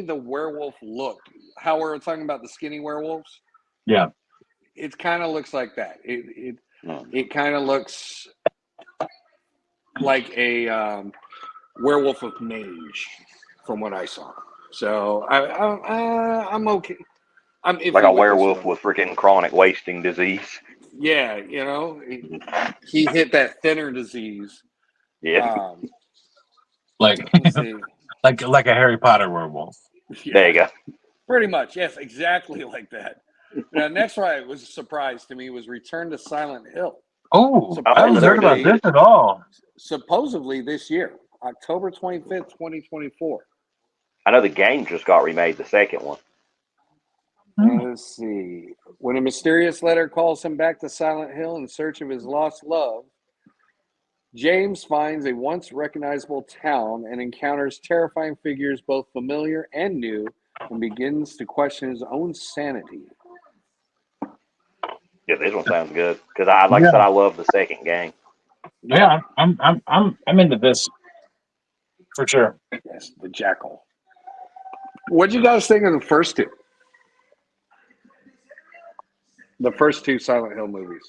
the werewolf looked, how we were talking about the skinny werewolves. Yeah. It kind of looks like that. It kind of looks like a werewolf of mage from what I saw. So I'm okay. I'm like a werewolf with freaking chronic wasting disease. Yeah, he hit that thinner disease. Yeah. Like a Harry Potter werewolf. Yeah. There you go. Pretty much, yes, exactly like that. Now, next one was a surprise to me was Return to Silent Hill. Oh, I haven't heard about this at all. Supposedly this year, October 25th, 2024. I know the game just got remade, the second one. Let's see. When a mysterious letter calls him back to Silent Hill in search of his lost love, James finds a once recognizable town and encounters terrifying figures both familiar and new and begins to question his own sanity. Yeah, this one sounds good because I said I love the second game. Yeah, I'm into this for sure. Yes, the Jackal. What'd you guys think of the first two? The first two Silent Hill movies.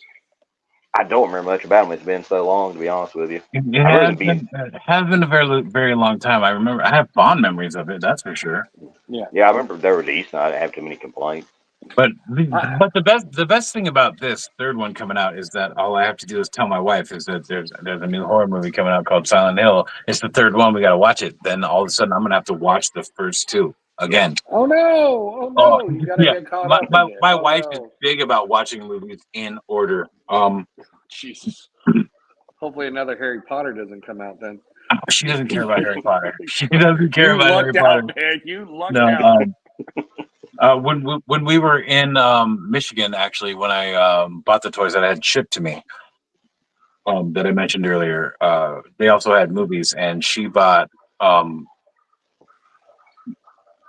I don't remember much about them. It's been so long, to be honest with you. It I really has be been a very long time. I remember I have fond memories of it. That's for sure. Yeah. Yeah, I remember they were decent. I didn't have too many complaints. But the best thing about this third one coming out is that all I have to do is tell my wife is that there's a new horror movie coming out called Silent Hill. It's the third one. We got to watch it. Then all of a sudden I'm gonna have to watch the first two again. Oh no! Oh Oh no! You gotta yeah, get caught up again. my Oh, wife is no. big about watching movies in order. Jesus. Hopefully another Harry Potter doesn't come out then. She doesn't care about Harry Potter. She doesn't care You about Harry lucked Potter. out, man. You lucked No, out. when we were in Michigan, actually, when I bought the toys that I had shipped to me, that I mentioned earlier, they also had movies, and she bought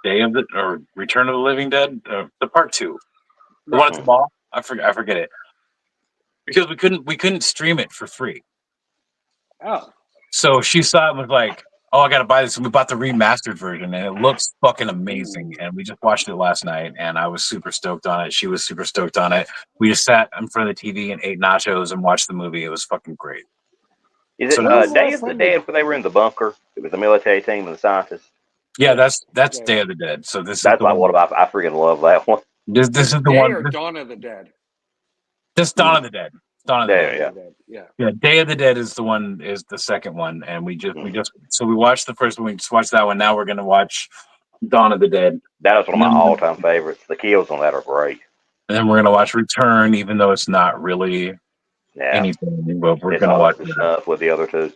Day of the or Return of the Living Dead, the part two, the one at the mall. I forget it because we couldn't stream it for free. Oh. So she saw it and was like, "Oh, I got to buy this." And we bought the remastered version, and it looks fucking amazing. And we just watched it last night, and I was super stoked on it. She was super stoked on it. We just sat in front of the TV and ate nachos and watched the movie. It was fucking great. Is it Day of the Dead where they were in the bunker? It was the military team and the scientists. Yeah, that's Day of the Dead. So that's like what about? I freaking love that one. This is the Day one. Or Dawn of the Dead. This Dawn of the Dead. Dawn of the Dead. Yeah. Day of the Dead is the second one, and we watched the first one. We just watched that one. Now we're gonna watch Dawn of the Dead. That is one of my all-time favorites. The kills on that are great. And then we're gonna watch Return, even though it's not really anything, but we're gonna watch enough with the other two.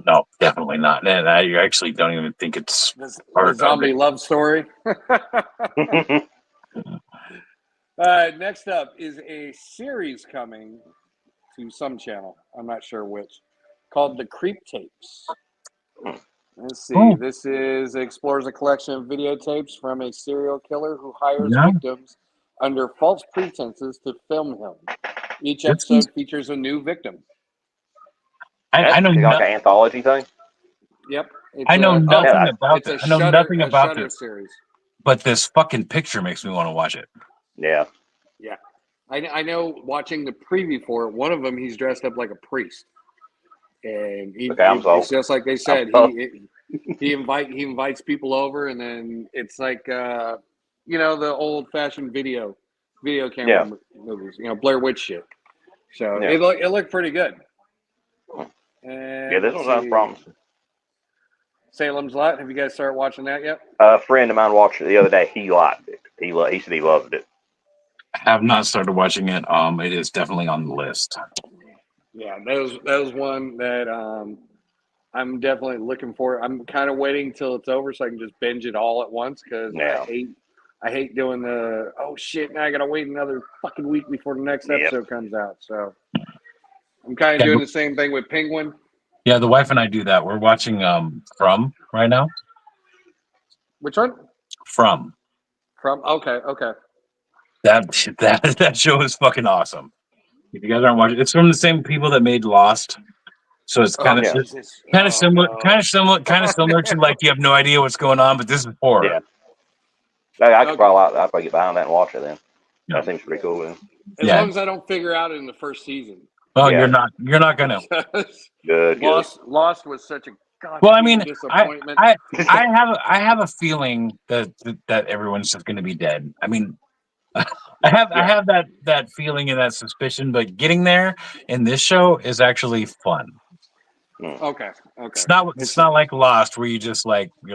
No, definitely not. And I actually don't even think it's the zombie love story. Next up is a series coming to some channel. I'm not sure which. Called The Creep Tapes. Let's see. This explores a collection of videotapes from a serial killer who hires victims under false pretenses to film him. Each episode features a new victim. I know like an anthology thing. Yep. I know nothing about it. I know nothing about this series. But this fucking picture makes me want to watch it. Yeah. Yeah. I know watching the preview for it, one of them, he's dressed up like a priest. And it's just like they said, he invites people over, and then it's like, the old-fashioned video camera movies, Blair Witch shit. So it looked pretty good. And this one's not promising. Salem's Lot. Have you guys started watching that yet? A friend of mine watched it the other day. He liked it. He said he loved it. I have not started watching it. It is definitely on the list. Yeah, that was one that I'm definitely looking for. I'm kind of waiting till it's over so I can just binge it all at once because I hate doing the now I gotta wait another fucking week before the next episode comes out. So I'm kind of doing the same thing with Penguin. Yeah, the wife and I do that. We're watching From right now. Which one? From. Okay. That show is fucking awesome. If you guys aren't watching, it's from the same people that made Lost, so it's kind of similar to like you have no idea what's going on, but this is horror. Yeah, I could probably get behind that and watch it then. Yeah. That seems pretty cool. Then. As long as I don't figure out it in the first season. Oh, you're not gonna. Good. Lost was such a disappointment. I have a feeling that everyone's just going to be dead. I mean, I have that feeling and that suspicion, but getting there in this show is actually fun. Okay. It's not like Lost where you're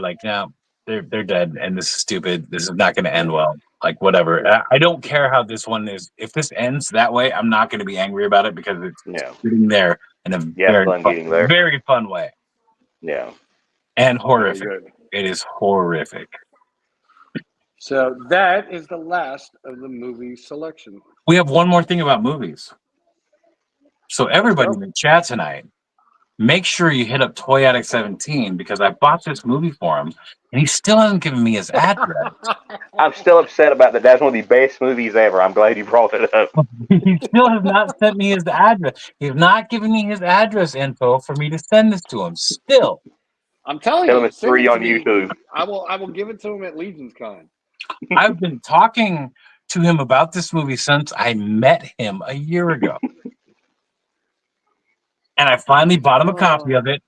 like, no, they're dead and this is stupid. This is not going to end well. Like whatever. I don't care how this one is. If this ends that way, I'm not going to be angry about it because it's getting there in a very fun way. Yeah. And horrific. It is horrific. So that is the last of the movie selection. We have one more thing about movies. So everybody in the chat tonight, make sure you hit up Toy Addict 17 because I bought this movie for him and he still hasn't given me his address. I'm still upset about that. That's one of the best movies ever. I'm glad you brought it up. He still has not sent me his address. He has not given me his address info for me to send this to him. Still, I'm telling Tell him you, it's send free it to on me. YouTube. I will give it to him at Legion's Con. I've been talking to him about this movie since I met him a year ago. And I finally bought him a copy of it,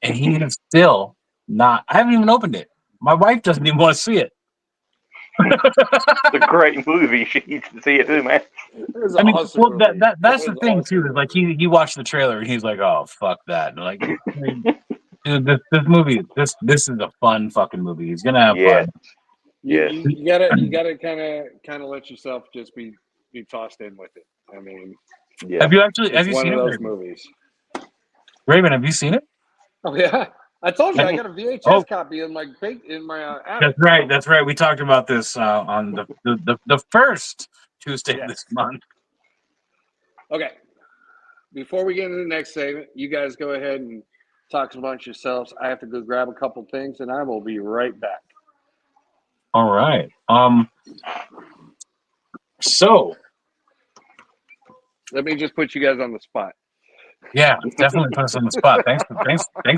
and he is still not. I haven't even opened it. My wife doesn't even want to see it. It's a great movie. You should see it too, man. It was I an mean, awesome well, movie. that's It the was thing awesome too. Is like movie. he watched the trailer and he's like, "Oh, fuck that!" And like, dude, this movie, this is a fun fucking movie. He's gonna have Yes. fun. Yes. You gotta kind of let yourself just be tossed in with it. I mean, Yeah. Have it's you one seen of it, those Raven? movies. Raven, have you seen it? Oh yeah, I told you I got a VHS Oh, copy in my attic. that's right. That's right. We talked about this on the first Tuesday of Yes. this month. Okay. Before we get into the next segment, you guys go ahead and talk amongst yourselves. I have to go grab a couple things, and I will be right back. All right. So Let me just put you guys on the spot. yeah, definitely put us on the spot. Thanks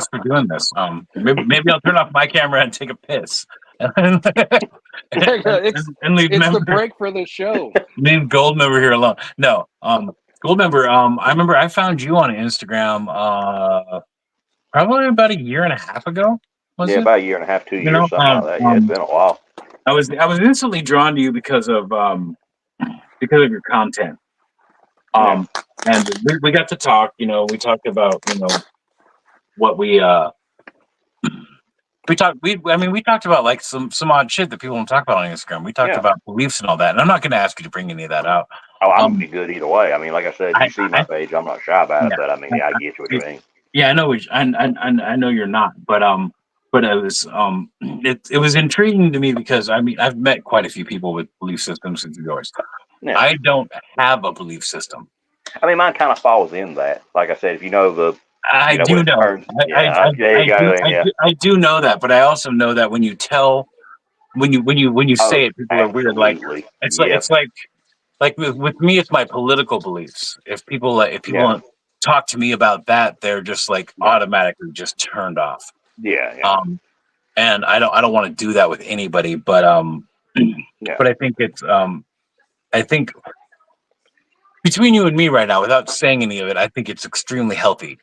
for doing this. Maybe I'll turn off my camera and take a piss, and leave It's the member break for the show. leave Goldmember here alone. No, Goldmember. I remember I found you on Instagram probably about a year and a half ago. Was Yeah, it? about a year and a half, 2 years, something like that. Yeah, it's been a while. I was instantly drawn to you because of your content. And we got to talk. You know, we talked about what we talked about like some odd shit that people don't talk about on Instagram. We talked Yeah. about beliefs and all that. And I'm not going to ask you to bring any of that out. Oh, I'm gonna be good either way. I mean, like I said, you see my I page. I'm not shy about it, yeah, but I mean, yeah, I get what you mean. yeah, I know. I know you're not, but it was it was intriguing to me because I mean I've met quite a few people with belief systems as yours. Yeah. I don't have a belief system. I mean, mine kind of falls in that. Like I said, if you know the, I what do it know. turns- yeah, there you go. Then, yeah. I do know that, but I also know that when you say Oh, it, people are weird. Like absolutely. it's like with me, it's my political beliefs. If people Yeah. talk to me about that, they're just like Yeah. automatically just turned off. Yeah. Yeah. And I don't want to do that with anybody, but Yeah. but I think it's I think between you and me right now, without saying any of it, I think it's extremely healthy.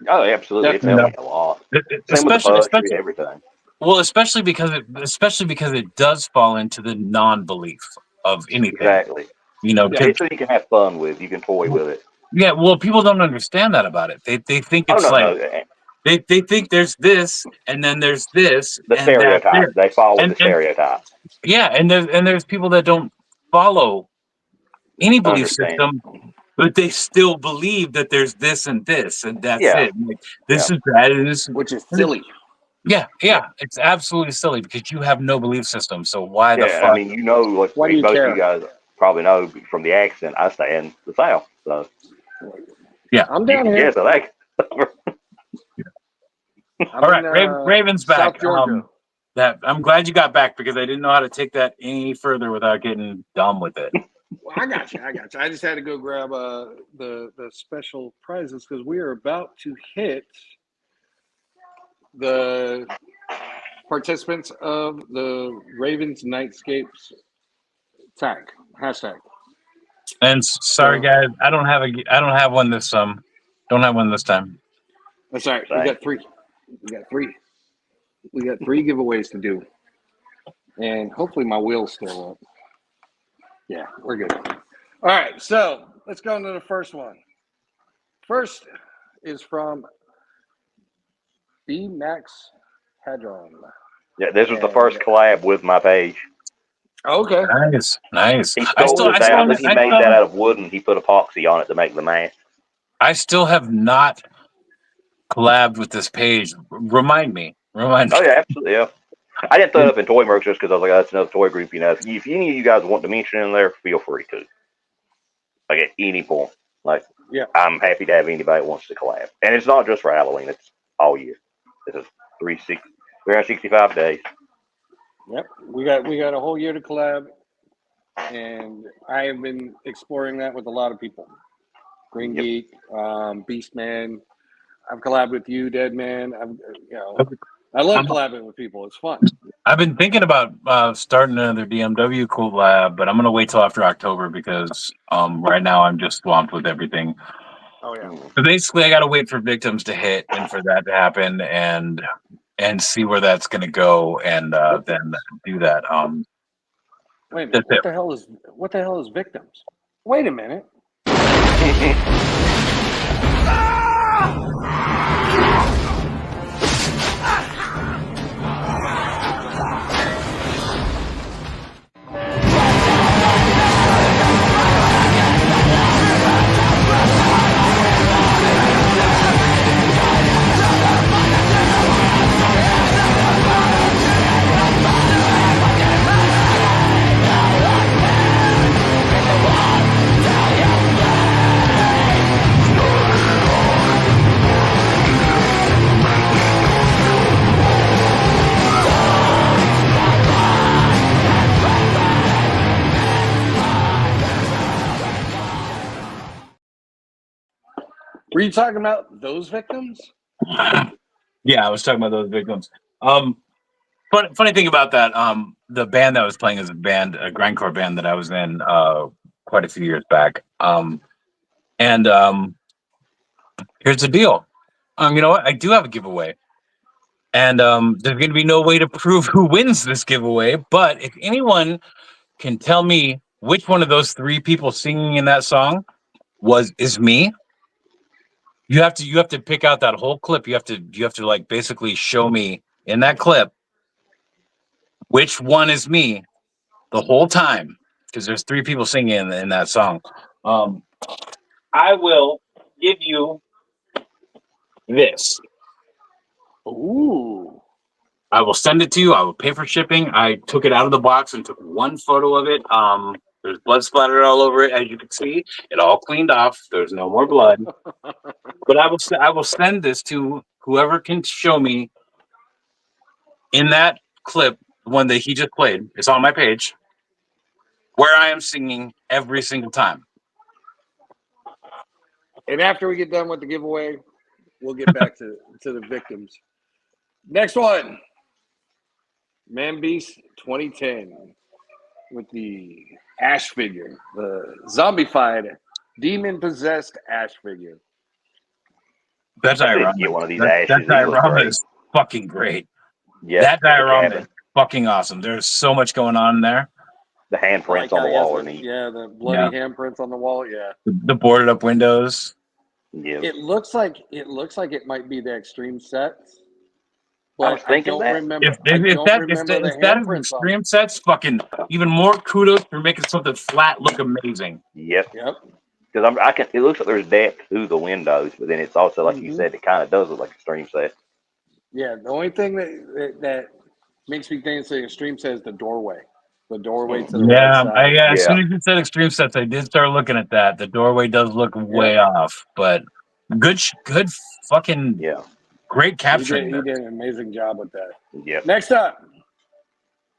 Oh, absolutely. It's helped me a lot. Same with the poetry, everything. Well, especially because it does fall into the non-belief of anything. Exactly. You know, It's something you can have fun with. You can toy with it. yeah. Well, people don't understand that about it. They think it's no. They think there's this and then there's this. The and stereotype. They follow the stereotype. Yeah, and there's people that don't follow any belief system, but they still believe that there's this and this, and that's it. Like, this is bad, and this, which is silly. Yeah, it's absolutely silly because you have no belief system. So why the fuck? I mean, like why do you both care? You guys probably know from the accent, I stay in the South, so yeah, I'm down here. Yes, I like. All right, Raven's back. South Georgia. That I'm glad you got back because I didn't know how to take that any further without getting dumb with it. Well, I got you. I just had to go grab the special prizes because we are about to hit the participants of the Ravens Nightscapes hashtag. And sorry, guys, I don't have one this time. That's all right. We got three. We got three giveaways to do, and hopefully my wheel's still up. Yeah, we're good. All right, so let's go into the first one. First is from B Max Hadron. Yeah, this was the first collab with my page. Okay. Nice. He stole it down, but he made that out of wood and he put epoxy on it to make the mask. I still have not collabed with this page. Remind me. Oh yeah, absolutely. Yeah. I didn't throw it up in Toy Mercs just because I was like, that's another toy group. If any of you guys want to mention in there, feel free to. Like at any point. Like, yeah, I'm happy to have anybody that wants to collab. And it's not just for Halloween, it's all year. This is 365 days. Yep, we got a whole year to collab, and I have been exploring that with a lot of people. Green Yep. Geek, Beastman. I've collabed with you, Dead Man. I love collabing with people. It's fun. I've been thinking about starting another DMW collab, but I'm gonna wait till after October because right now I'm just swamped with everything. Oh yeah. So basically, I got to wait for Victims to hit and for that to happen, and see where that's gonna go, and then do that. Wait a minute. That's it. What the hell is Victims? Wait a minute. Were you talking about those victims? Yeah, I was talking about those Victims. Funny thing about that, the band that was playing is a grindcore band that I was in quite a few years back. And here's the deal. You know what? I do have a giveaway. And there's going to be no way to prove who wins this giveaway. But if anyone can tell me which one of those three people singing in that song is me, you have to pick out that whole clip. You have to like basically show me in that clip which one is me the whole time, because there's three people singing in that song. I will give you this. Ooh. I will send it to you. I will pay for shipping. I took it out of the box and took one photo of it. There's blood splattered all over it, as you can see. It all cleaned off. There's no more blood. But I will send this to whoever can show me in that clip, one that he just played. It's on my page, where I am singing every single time. And after we get done with the giveaway, we'll get back to the victims. Next one. Man Beast 2010 with the Ash figure, the zombified, demon-possessed Ash figure. That I did diorama, get one of these that ashes. He diorama great. is fucking great. Yep, That diorama cabin. is fucking awesome. There's so much going on in there. The handprints on the wall are neat. Yeah, the bloody handprints on the wall. Yeah, the boarded up windows. Yeah, it looks like it might be the extreme sets. I was thinking don't that. remember. If the that is handprints on extreme sets, fucking even more kudos for making something flat look amazing. Yep. Yep. Because it looks like there's depth to the windows, but then it's also like you said, it kind of does look like a stream set. Yeah, the only thing that makes me think it's the extreme set is the doorway. The doorway to the right side. As soon as you said extreme sets, I did start looking at that. The doorway does look way off, but good fucking great capturing. He did an amazing job with that. Yep. Next up,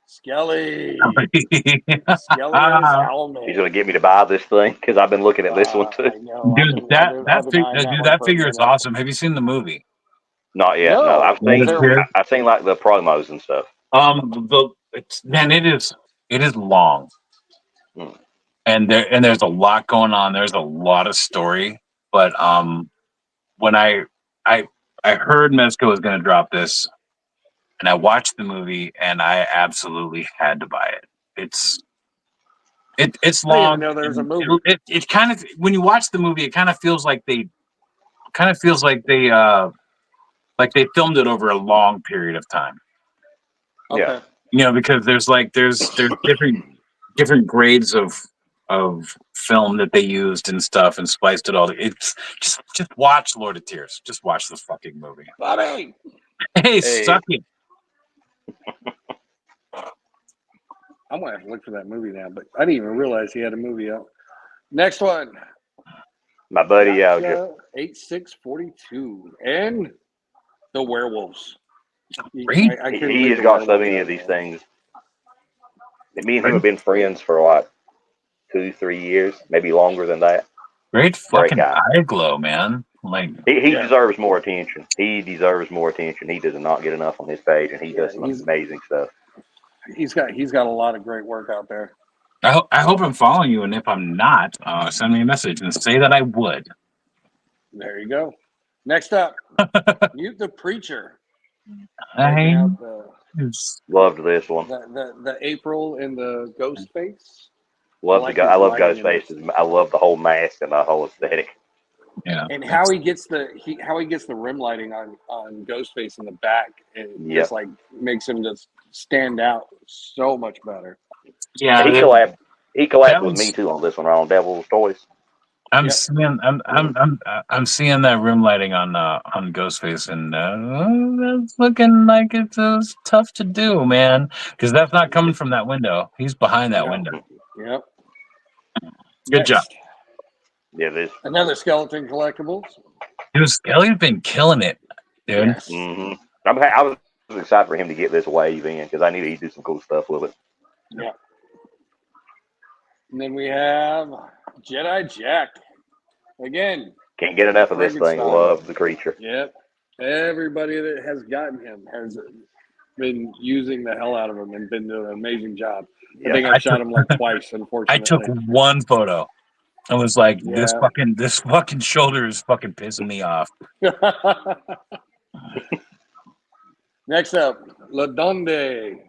Skelly. Skelly's helmet. He's gonna get me to buy this thing because I've been looking at this one too. Dude, that figure is awesome. Have you seen the movie? Not yet. No, I've seen like the promos and stuff. It is long, and there's a lot going on. There's a lot of story, but when I heard Mezco was going to drop this, and I watched the movie, and I absolutely had to buy it. It's long. I didn't even know there was a movie. It kind of, when you watch the movie, it kind of feels like they filmed it over a long period of time. Okay. Yeah, because there's different grades of film that they used and stuff and spliced it all. It's just watch Lord of Tears. Just watch the fucking movie. Bobby. Hey, suck it. I'm gonna have to look for that movie now, but I didn't even realize he had a movie out. Next one. My buddy 8642 and the werewolves. He has got so many of these things. Me and him have been friends for like 2-3 years, maybe longer than that. Great Great fucking guy. eye glow, man. Like, He Yeah. deserves more attention. He deserves more attention. He does not get enough on his page, and he does some amazing stuff. He's got a lot of great work out there. I hope I'm following you, and if I'm not, send me a message and say that I would. There you go. Next up, Mute the Preacher. I Out the, Loved this one. the April and the Ghost Face. Love like the guy. his I love lighting Ghost in Faces. I love the whole mask and the whole aesthetic. yeah, And how he gets the rim lighting on Ghostface in the back, and Yep. just like makes him just stand out so much better. yeah. He collabed with was- me too on this one on Devil's Toys. I'm Yep. seeing I'm seeing that room lighting on Ghostface, and that's looking like it's tough to do, man, because that's not coming from that window. He's behind that No. window. Yep. Good job. Yeah, this. Another Skeleton Collectibles. Dude, Skelly's been killing it, dude. Yes. Mm-hmm. I was excited for him to get this wave in because I knew he'd do some cool stuff with it. Yeah. And then we have Jedi Jack. Again. Can't get enough of this thing. Frankenstein. Love the creature. Yep. Everybody that has gotten him has been using the hell out of him and been doing an amazing job. I Yeah. think I shot him like twice, unfortunately. I took one photo. I was like, this Yeah. fucking shoulder is fucking pissing me off. Next up, La Donde.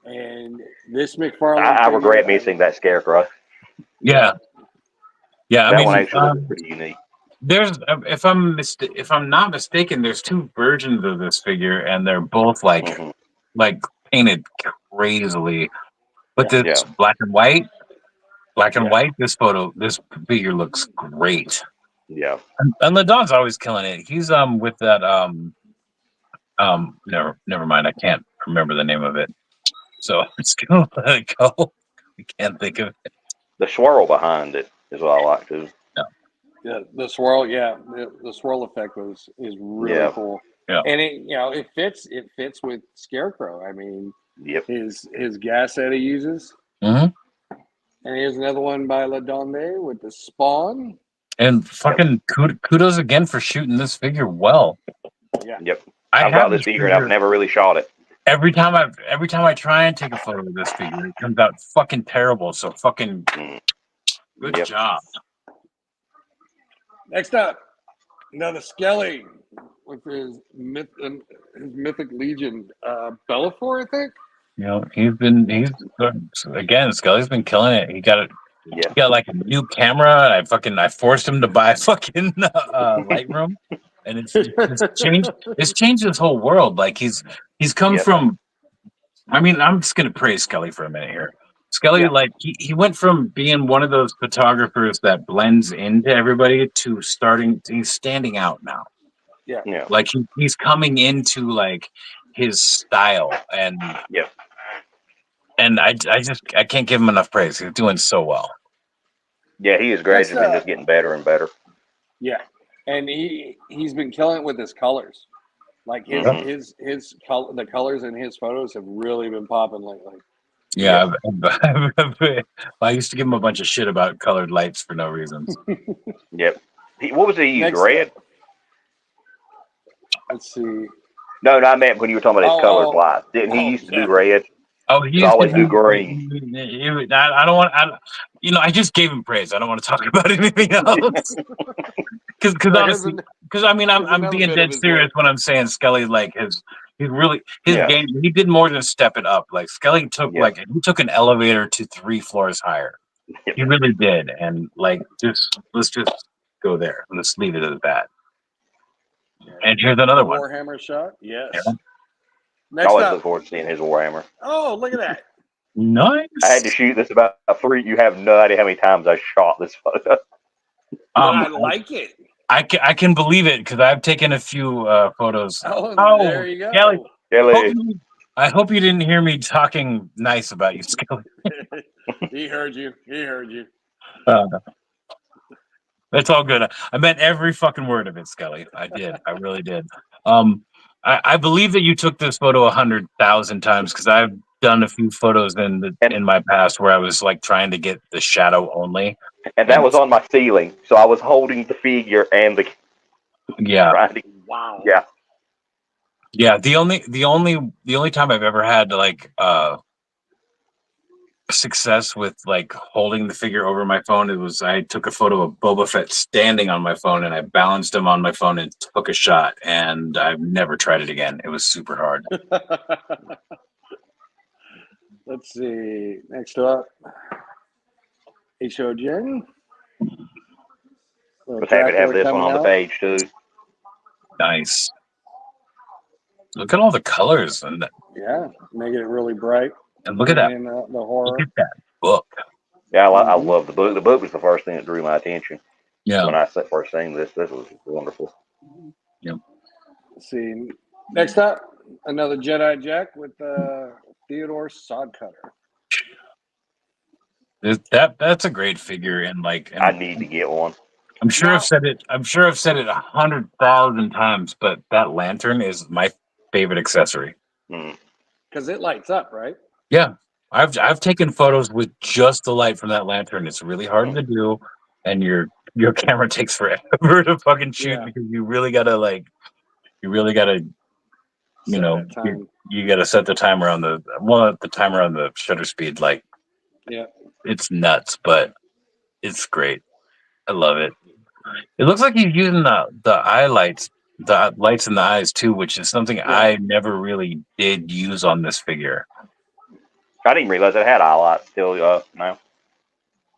And this McFarlane. I regret missing that scarecrow. Yeah. Yeah, That one actually looks pretty unique. There's, if I'm not mistaken, there's two versions of this figure, and they're both like painted crazily. But this black and white, this figure looks great. Yeah. And LaDon's always killing it. He's with that never mind. I can't remember the name of it, so I'm just gonna let it go. I can't think of it. The swirl behind it is what I like too. Yeah, the swirl. Yeah, the swirl effect is really cool. Yeah, and it fits. It fits with Scarecrow. I mean, his gas that he uses. Mm-hmm. And here's another one by La Donde with the Spawn. And fucking kudos again for shooting this figure well. Yeah. Yep. I've got this figure and I've never really shot it. Every time I try and take a photo of this figure, it comes out fucking terrible. So fucking good job. Next up, another Skelly with his Mythic Legion, Bellafor, I think. You know, Skelly's been killing it. He got like a new camera. I forced him to buy fucking Lightroom, and it's changed his whole world. Like he's come from. I mean, I'm just gonna praise Skelly for a minute here. Skelly, like he went from being one of those photographers that blends into everybody to he's standing out now. Yeah. Like he's coming into like his style, and and I can't give him enough praise. He's doing so well. Yeah, he is gradually just getting better and better. Yeah, and he's been killing it with his colors. Like his the colors in his photos have really been popping lately. Yeah, I used to give him a bunch of shit about colored lights for no reason. Yep. What was he using? Red? Let's see. No, I meant when you were talking about his colored lights. Didn't he used to do red? Oh, he used always do green. I don't want. I just gave him praise. I don't want to talk about anything else. Because honestly, I mean, I'm being dead serious when I'm saying Skelly game. He did more than step it up. Like Skelly took he took an elevator to 3 floors higher. He really did, and like let's just go there. Let's leave it at that. And here's another one. Warhammer shot. Yes. Yeah. Next always up. look forward to seeing his Warhammer. Oh, look at that. Nice. I had to shoot this about 3. You have no idea how many times I shot this photo. I like it. I can believe it because I've taken a few photos. Oh, there you go. Kelly. I hope you didn't hear me talking nice about you, Skelly. He heard you. That's all good. I meant every fucking word of it, Skelly. I did. I really did. I believe that you took this photo 100,000 times because done a few photos And in my past where I was like trying to get the shadow only, and that and was on my ceiling, so I was holding the figure and the yeah, trying to. Wow. Yeah. yeah. The only time I've ever had like success with like holding the figure over my phone, it was I took a photo of Boba Fett standing on my phone and I balanced him on my phone and took a shot, and I've never tried it again. It was super hard. Let's see. Next up, HOJ. Was happy to have this one on the page too. Nice. Look at all the colors and Yeah, making it really bright. look at that. And the Look horror. at that book. Yeah, I love the book. The book was the first thing that drew my attention Yeah. when I first seen this. This was wonderful. Yep. Let's see. Next up, another Jedi Jack with Theodore Sodcutter. That's a great figure, and like, and I need to get one. I'm sure I've said it. I'm sure I've said it 100,000 times, but that lantern is my favorite accessory. Because it lights up, right? Yeah, I've taken photos with just the light from that lantern. It's really hard to do, and your camera takes forever to fucking shoot because you really gotta you know, you gotta set the timer on the timer on the shutter speed. Like, it's nuts, but it's great. I love it. It looks like he's using the eye lights, the lights in the eyes too, which is something I never really did use on this figure. I didn't realize it had eye lights till now.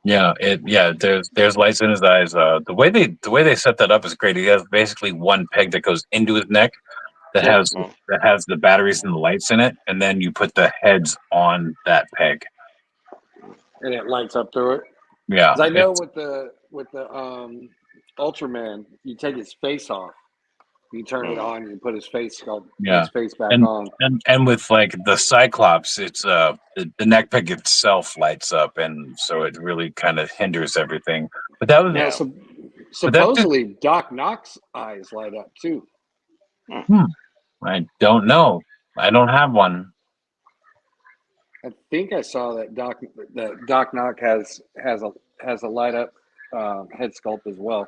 Yeah, there's lights in his eyes. The way they set that up is great. He has basically one peg that goes into his neck that has the batteries and the lights in it, and then you put the heads on that peg. And it lights up through it. Yeah. I know with the Ultraman, you take his face off. You turn it on, you put his face back on. And with like the Cyclops, it's the neck peg itself lights up, and so it really kind of hinders everything. But that was supposedly Doc Knock's eyes light up too. I don't know. I don't have one. I think I saw that Doc Knock has a light up head sculpt as well.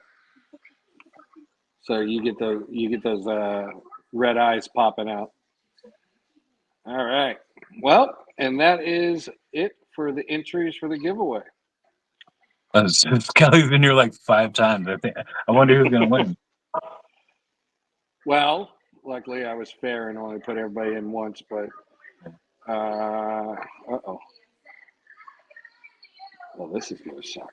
So you get those red eyes popping out. All right. Well, and that is it for the entries for the giveaway. Kelly's been here like 5 times. I wonder who's going to win. Well, luckily I was fair and only put everybody in once, but uh-oh. Well, this is going to suck.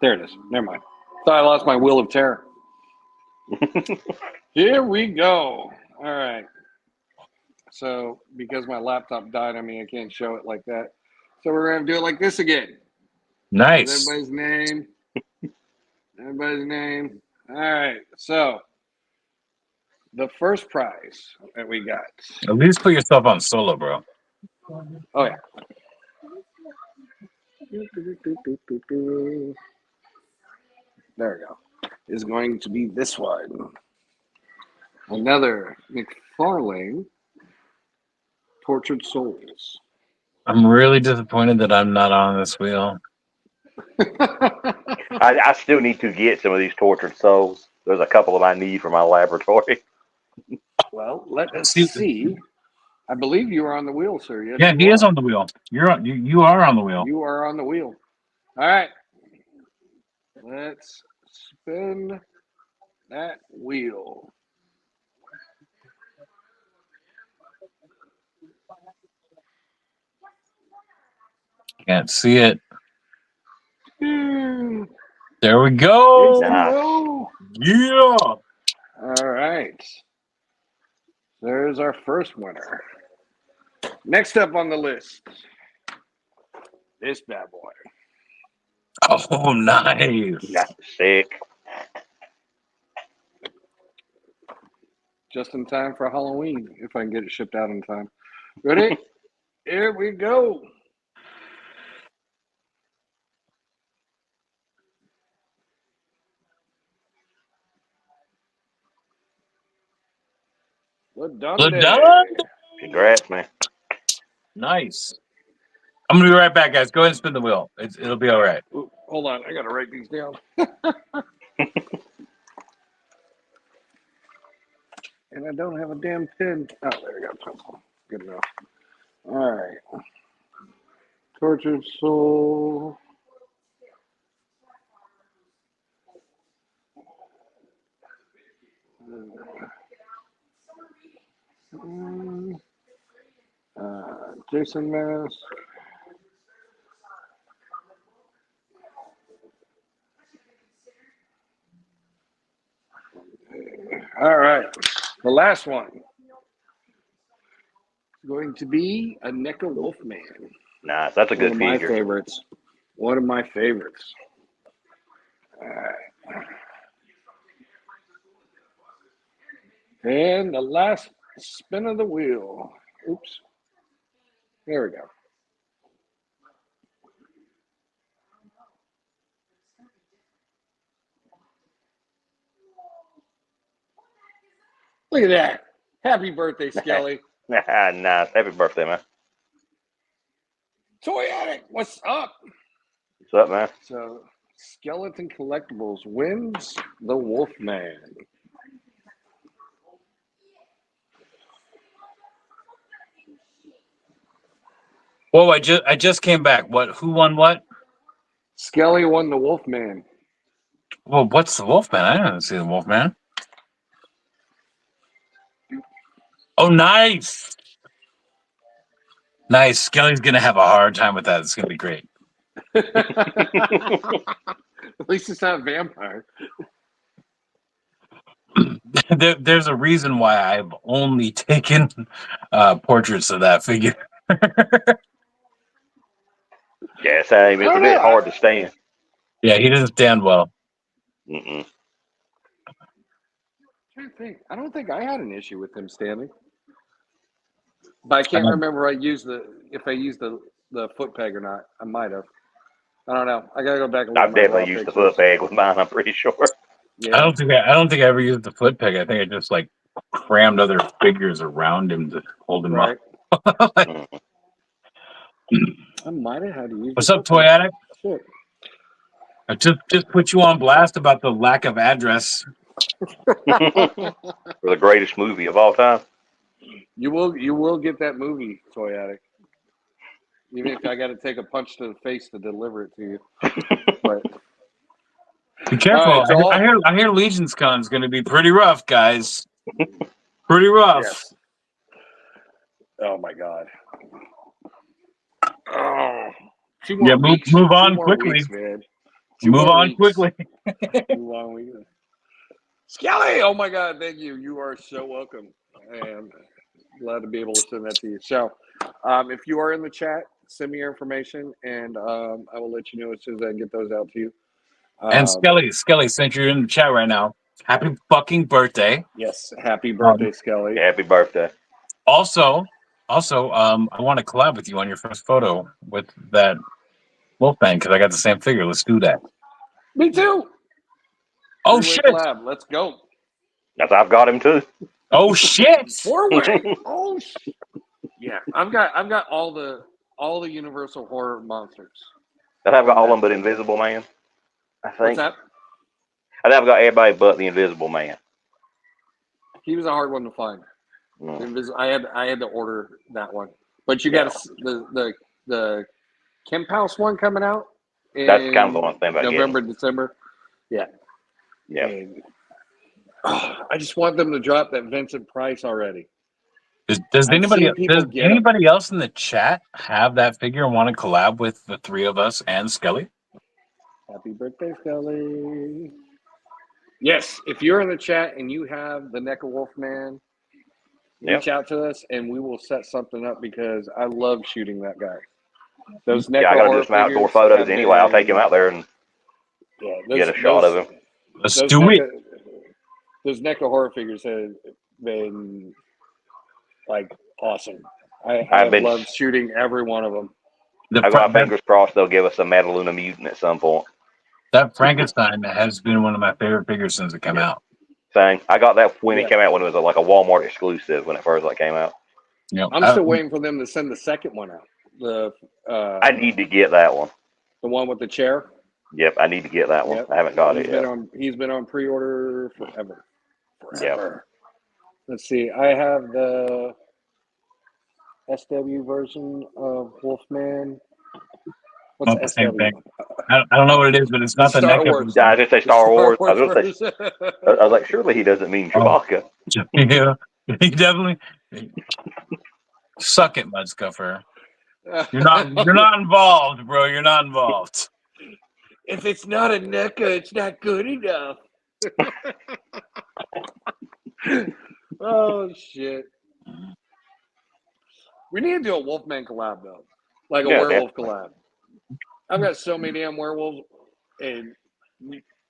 There it is. Never mind. Thought I lost my wheel of terror. Here we go. All right. So, because my laptop died on me, I can't show it like that. So we're going to do it like this again. Nice. Everybody's name. Everybody's name. All right. So, the first prize that we got. At least put yourself on solo, bro. Oh, yeah. There we go. Is going to be this one. Another McFarlane Tortured Souls. I'm really disappointed that I'm not on this wheel. I still need to get some of these Tortured Souls. There's a couple of I need for my laboratory. Well, let us see. I believe you are on the wheel, sir. Yes, yeah, he is on the wheel. You are on the wheel. You are on the wheel. All right. Let's spin that wheel. Can't see it. There we go. Yeah. All right. There's our first winner. Next up on the list, this bad boy. Oh, nice. That's sick. Just in time for Halloween, if I can get it shipped out in time. Ready? Here we go. LaDonde. Congrats, man. Nice. I'm gonna be right back, guys. Go ahead and spin the wheel. It'll be all right. Ooh, hold on, I gotta write these down. And I don't have a damn pen. Oh, there we go. Pencil. Good enough. All right. Tortured Soul. Jason Mask. All right. The last one is going to be a NECA Wolfman. Nice. That's a good One of figure. my favorites. One of my favorites. All right. And the last spin of the wheel. Oops. There we go. Look at that. Happy birthday, Skelly. Nice. Happy birthday, man. Toy Addict, what's up? What's up, man? So, Skeleton Collectibles wins the Wolfman. Whoa! I just came back. What? Who won what? Skelly won the Wolfman. Well, what's the Wolfman? I didn't see the Wolfman. Oh, nice. Nice. Skelly's gonna have a hard time with that. It's gonna be great. At least it's not vampire. There's a reason why I've only taken portraits of that figure. Yeah, same. It's a bit hard to stand. Yeah, he doesn't stand well. Mm-mm. I'm trying to think. I don't think I had an issue with him standing. But I can't remember if I used the foot peg or not. I might have. I don't know. I gotta go back and look. I've definitely used the foot peg with mine, I'm pretty sure. Yeah. I don't think I ever used the foot peg. I think I just like crammed other figures around him to hold him Right. up. I might have had to use. What's up, Toy Addict? Shit. I just put you on blast about the lack of address. For the greatest movie of all time. You will get that movie, Toy Addict. Even if I got to take a punch to the face to deliver it to you. But be careful. Right, so I hear Legion's Con is going to be pretty rough, guys. Pretty rough. Yes. Oh my God. Oh. Yeah, move on quickly. Weeks, man. Move on quickly. Move on weeks. Skelly, oh my God, thank you. You are so welcome. And glad to be able to send that to you. So, if you are in the chat, send me your information, and I will let you know as soon as I can get those out to you. And Skelly, since you're in the chat right now, happy fucking birthday! Yes, happy birthday, Skelly. Happy birthday. Also, I want to collab with you on your first photo with that Wolfman because I got the same figure. Let's do that. Me too. Oh Three-way shit! collab. Let's go. Yes, I've got him too. Oh shit! Four-way. Oh shit. Yeah, I've got all the Universal horror monsters. I've got all of them but Invisible Man. I think. What's that? I think I've got everybody but the Invisible Man. He was a hard one to find. I had to order that one, but you got the Kemp House one coming out. That's kind of the one thing about November, December. Yeah. Yeah. And, I just want them to drop that Vincent Price already. Does anybody else in the chat have that figure and want to collab with the three of us and Skelly? Happy birthday, Skelly. Yes, if you're in the chat and you have the NECA Wolfman, reach out to us and we will set something up because I love shooting that guy. Those NECA I gotta do some outdoor photos anyway. I'll take him out there and get a shot of him. Let's do it. Those NECA horror figures have been like awesome. I've loved shooting every one of them. I got fingers crossed they'll give us a Metaluna mutant at some point. That Frankenstein has been one of my favorite figures since it came out. Same. I got that when it came out when it was like a Walmart exclusive when it first came out. You know, I'm still waiting for them to send the second one out. I need to get that one. The one with the chair. Yep, I need to get that one. Yep. I haven't got it yet. He's been on pre-order forever. Yep. Let's see. I have the SW version of Wolfman. What's the same SW? thing. I don't know what it is, but it's not the Star NECA Wars. Yeah, I just say Star Wars. I was version. like, surely he doesn't mean Chewbacca. Yeah, he definitely. Suck it, Mud Scuffer. You're not involved, bro. You're not involved. If it's not a NECA, it's not good enough. Oh shit. We need to do a Wolfman collab though. Like a werewolf collab. I've got so many damn werewolves and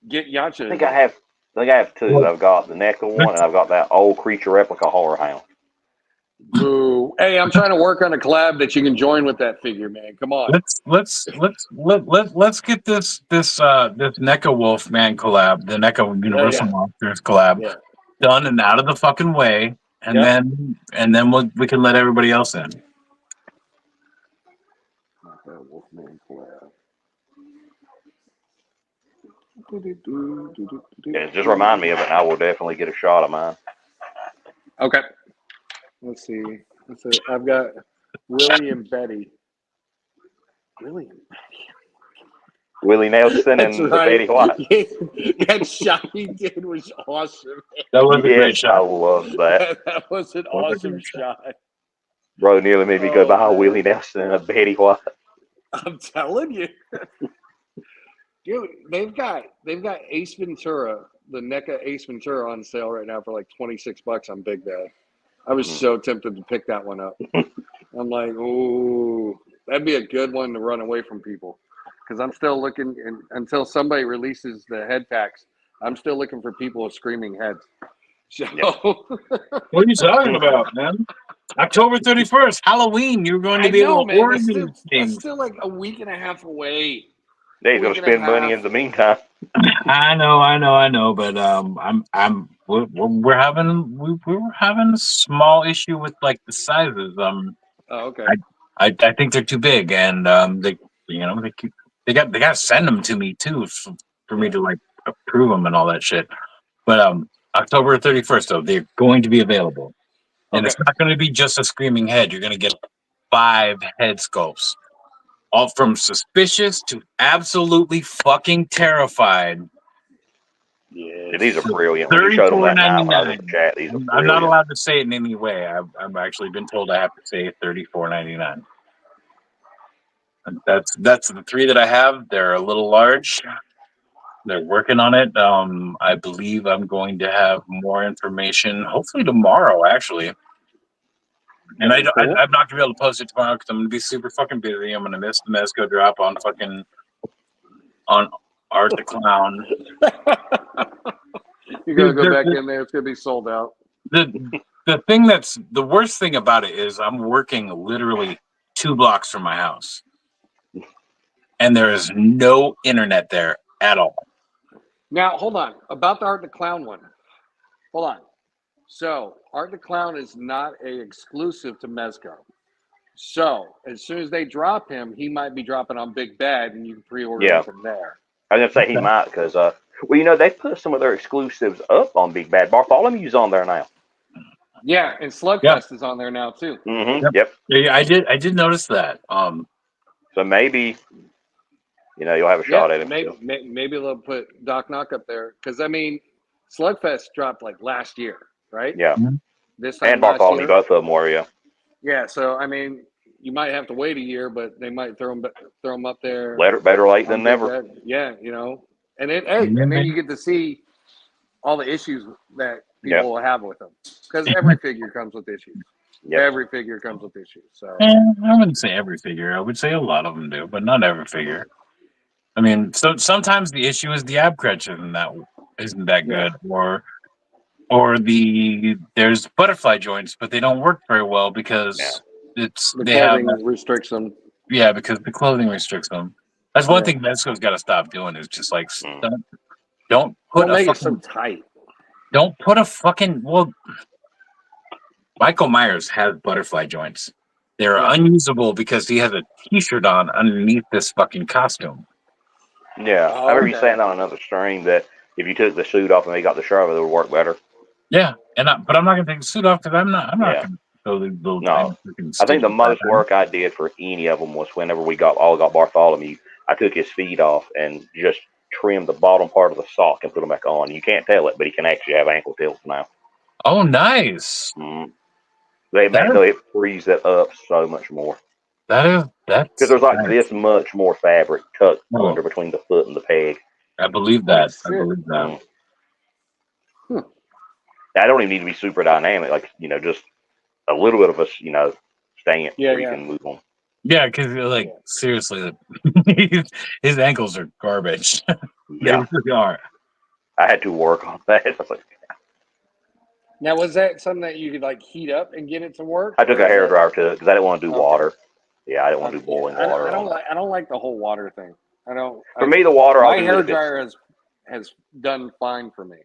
get Yacha. I think I have two. I've got the NECA one and I've got that old creature replica horror hound. Boo. Hey, I'm trying to work on a collab that you can join with that figure, man. Come on. Let's get this NECA Wolfman collab, the NECA Universal Monsters collab, done and out of the fucking way, and then we can let everybody else in. Wolfman collab. Yeah, just remind me of it and I will definitely get a shot of mine. Okay. Let's see. I've got Willie and Betty. Willie Nelson and the Betty White. That shot he did was awesome. That was a great shot. I love that. That was an awesome shot. Bro, nearly made me go by Willie Nelson and a Betty White. I'm telling you. Dude, they've got Ace Ventura, the NECA Ace Ventura on sale right now for like $26 on Big Bad. I was so tempted to pick that one up. I'm like, ooh, that'd be a good one to run away from people. Because I'm still looking, until somebody releases the head packs, I'm still looking for people with screaming heads. So, what are you talking about, man? October 31st, Halloween. You're going to be able to order these things. That's still like a week and a half away. Yeah, he's gonna spend money in the meantime. I know, but we're having a small issue with like the sizes. Okay. I think they're too big, and they got to send them to me too for me to like approve them and all that shit. But October 31st, though, they're going to be available, and it's not going to be just a screaming head. You're going to get 5 head sculpts. All from suspicious to absolutely fucking terrified. Yeah, these are brilliant. When you showed them that night when I was in the chat, these are brilliant. I'm not allowed to say it in any way. I've actually been told I have to say $34.99. That's the 3 that I have. They're a little large. They're working on it. I believe I'm going to have more information hopefully tomorrow, actually. And I'm not going to be able to post it tomorrow because I'm going to be super fucking busy. I'm going to miss the Mezco drop on Art the Clown. You're going to go back in there. It's going to be sold out. The thing that's the worst thing about it is I'm working literally 2 blocks from my house. And there is no internet there at all. Now, hold on. About the Art the Clown one. Hold on. So, Art the Clown is not a exclusive to Mezco. So, as soon as they drop him, he might be dropping on Big Bad, and you can pre-order him from there. I was going to say he might, because, they put some of their exclusives up on Big Bad. Bartholomew's on there now. Yeah, and Slugfest is on there now, too. Mm-hmm. Yep. Yeah, I did notice that. So maybe, you'll have a shot at him. Maybe they'll put Doc Knock up there. Because, I mean, Slugfest dropped, like, last year. Right? Yeah. This time and Bartholomew, both of them were, yeah. Yeah, so I mean, you might have to wait a year, but they might throw them up there. Better late than never. Yeah, and then you get to see all the issues that people will have with them, because every figure comes with issues. Yep. Every figure comes with issues. So I wouldn't say every figure. I would say a lot of them do, but not every figure. I mean, so sometimes the issue is the ab crutch isn't that good, or there's butterfly joints, but they don't work very well because the clothing restricts them. Yeah, because the clothing restricts them. That's one thing Mezco's got to stop doing is just like don't put make it so tight. Don't put a fucking Michael Myers has butterfly joints. They're Yeah. unusable because he has a T-shirt on underneath this fucking costume. Yeah, Oh, I remember you okay. saying on another stream that if you took the suit off and they got the shirt, it would work better. Yeah, but I'm not gonna take the suit off because I'm not Yeah. gonna go the little No. tiny freaking I think the stupid most pattern. work I did for any of them was whenever we all got Bartholomew. I took his feet off and just trimmed the bottom part of the sock and put them back on. You can't tell it, but he can actually have ankle tilts now. Oh, nice. Mm-hmm. That So it frees it up so much more. that's Because there's like nice. this much more fabric tucked Oh. under between the foot and the peg. I believe Oh, that. I shit. believe that. I don't even need to be super dynamic, like, just a little bit of a, stance Yeah, where you yeah. can move on. Yeah, because like seriously, his ankles are garbage. They Yeah, really are. I had to work on that. I was like, Now, was that something that you could like heat up and get it to work? I took or a is hair that- dryer to it because I didn't want to do Okay. water. Yeah, I didn't want to do Yeah, boiling I water. don't like the whole water thing. I don't. For me, the water. My I'll do hair it if it's- dryer has done fine for me.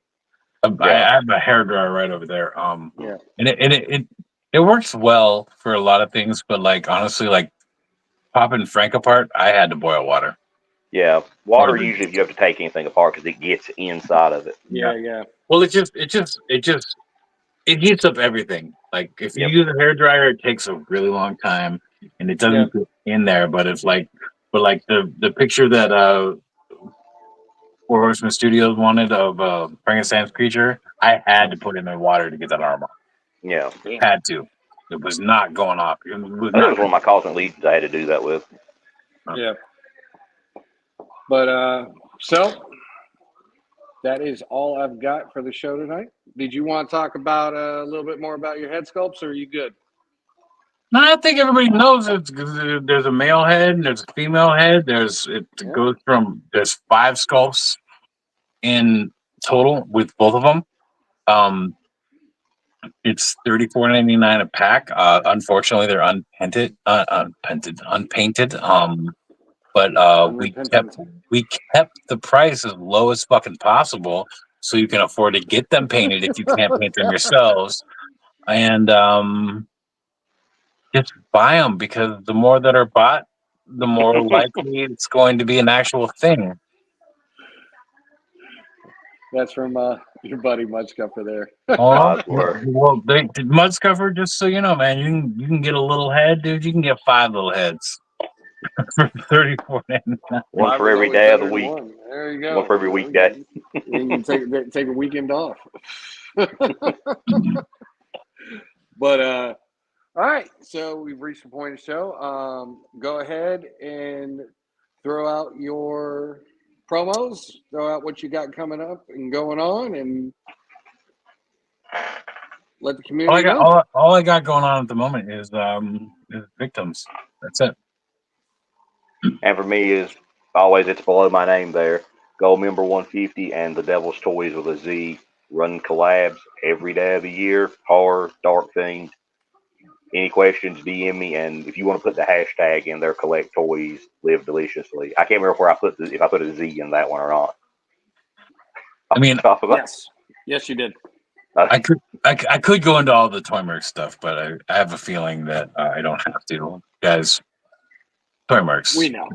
I Yeah. have a hair dryer right over there. Yeah. And it works well for a lot of things, but like honestly, like popping Frank apart, I had to boil water. Yeah, water Water. usually if you have to take anything apart because it gets inside of it. Yeah. Well, it heats up everything. Like if you Yep. use a hair dryer, it takes a really long time, and it doesn't get in there. But it's like, the picture that Four Horsemen Studios wanted of Frankenstein's creature, I had to put in the water to get that arm off. Yeah, Had to. It was not going off. It was I think it not. was one of my cosmic legions I had to do that with. Yeah. But so that is all I've got for the show tonight. Did you want to talk about a little bit more about your head sculpts, or are you good? No, I think everybody knows there's a male head and there's a female head. There's 5 sculpts in total with both of them. It's $34.99 a pack. Unfortunately, they're unpainted. But we kept the price as low as fucking possible, so you can afford to get them painted if you can't paint them yourselves. And just buy them, because the more that are bought, the more likely it's going to be an actual thing. That's from your buddy Mudskuffer there. Oh, well, Mudscuffer, just so you know, man, you can get a little head, dude. You can get 5 little heads for $34.99. One for every day of the week. There you go. One for every weekday. You can take a weekend off. But all right, so we've reached the point of the show. Go ahead and throw out your promos. Throw out what you got coming up and going on, and let the community know. All I got going on at the moment is victims. That's it. And for me is always, it's below my name there. Gold Member 150 and the Devil's Toys with a Z run collabs every day of the year. Horror, dark themed. Any questions, DM me, and if you want to put the hashtag in there, collect toys, live deliciously. I can't remember where if I put a Z in that one or not. I mean, yes, you did. I could go into all the Toymark stuff, but I have a feeling that I don't have to, guys. Toymarks. We know.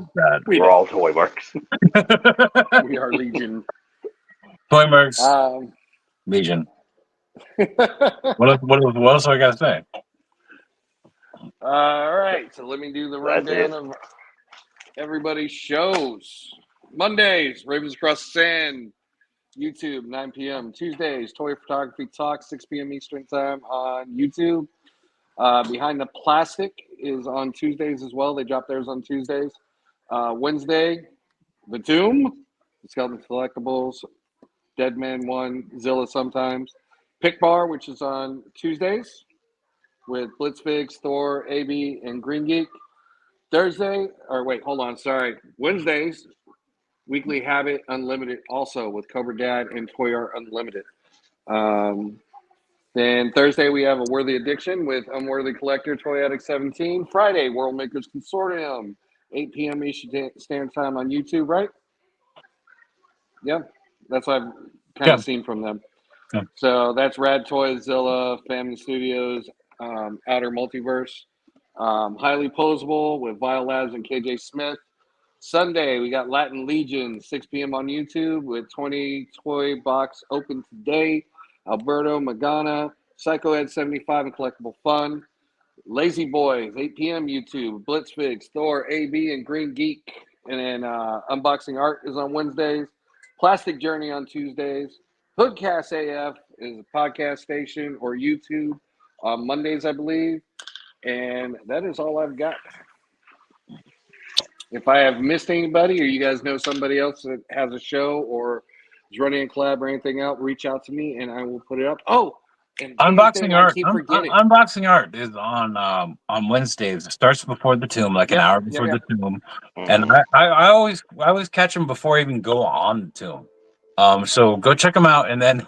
We're all Toymarks. We are Legion. Toymarks. Legion. What else do I gotta say? All right, so let me do the rundown of everybody's shows. Mondays, Ravens Across the Sand, YouTube, 9 p.m. Tuesdays, Toy Photography Talk, 6 p.m. Eastern Time on YouTube. Behind the Plastic is on Tuesdays as well. They drop theirs on Tuesdays. Wednesday, The Tomb, Skeleton Collectibles, Dead Man 1, Zilla sometimes. Pick Bar, which is on Tuesdays with Blitzfigs, Thor, AB, and Green Geek. Wednesdays, Weekly Habit Unlimited, also with Cobra Dad and Toy Art Unlimited. Then Thursday, we have A Worthy Addiction with Unworthy Collector, Toy Addict 17. Friday, World Makers Consortium, 8 p.m. Eastern Standard Time on YouTube, right? Yeah, that's what I've kind of seen from them. Yeah. So that's Rad Toys, Zilla, Family Studios, Outer Multiverse. Highly Posable with Vile Labs and KJ Smith. Sunday, we got Latin Legion, 6 p.m. on YouTube with 20 toy box open today. Alberto Magana, Psycho Ed 75 and Collectible Fun. Lazy Boys, 8 p.m. YouTube. Blitzfix, Thor, AB, and Green Geek. And then Unboxing Art is on Wednesdays. Plastic Journey on Tuesdays. Hoodcast AF is a podcast station or YouTube on Mondays, I believe. And that is all I've got. If I have missed anybody or you guys know somebody else that has a show or is running a collab or anything out, reach out to me and I will put it up. Oh, and Unboxing Art. keep forgetting. Unboxing Art is on Wednesdays. It starts before the tomb, like an hour before the tomb. And I always catch them before I even go on the tomb. So go check them out and then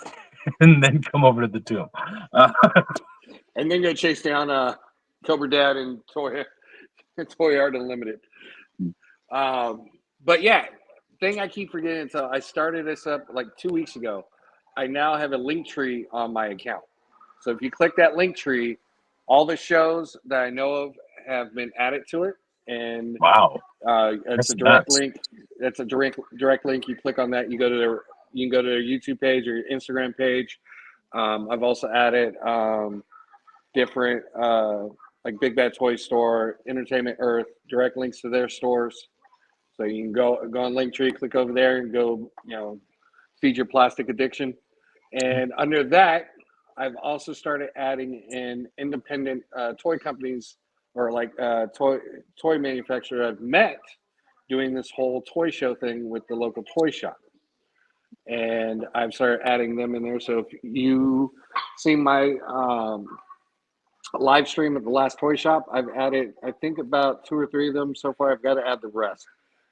come over to the tomb. And then go chase down Cobra Dad and Toy Art Unlimited. But yeah, thing I keep forgetting until I started this up like 2 weeks ago. I now have a link tree on my account. So if you click that link tree, all the shows that I know of have been added to it. And wow, it's a direct link. That's a direct link. You click on that, you can go to their YouTube page or Instagram page. I've also added different like Big Bad Toy Store, Entertainment Earth, direct links to their stores. So you can go on Linktree, click over there, and go, feed your plastic addiction. And under that, I've also started adding in independent toy companies or like toy manufacturer I've met doing this whole toy show thing with the local toy shop. And I've started adding them in there. So if you see my live stream at the last toy shop, I've added, I think, about 2 or 3 of them so far. I've got to add the rest.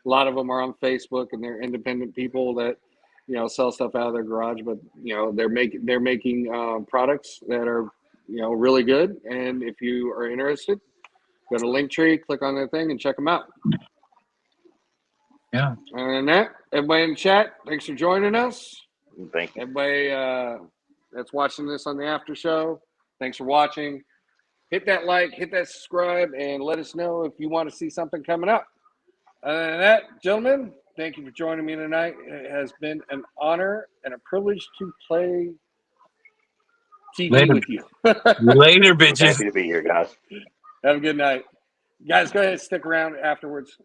A lot of them are on Facebook, and they're independent people that sell stuff out of their garage, but they're making products that are really good. And if you are interested, go to Linktree, click on that thing, and check them out. Yeah. And that, everybody in chat, thanks for joining us. Thank you. Everybody that's watching this on the after show, thanks for watching. Hit that like, hit that subscribe, and let us know if you want to see something coming up. Other than that, gentlemen, thank you for joining me tonight. It has been an honor and a privilege to play TV with you. Later, bitches. Happy to be here, guys. Have a good night. Guys, go ahead and stick around afterwards.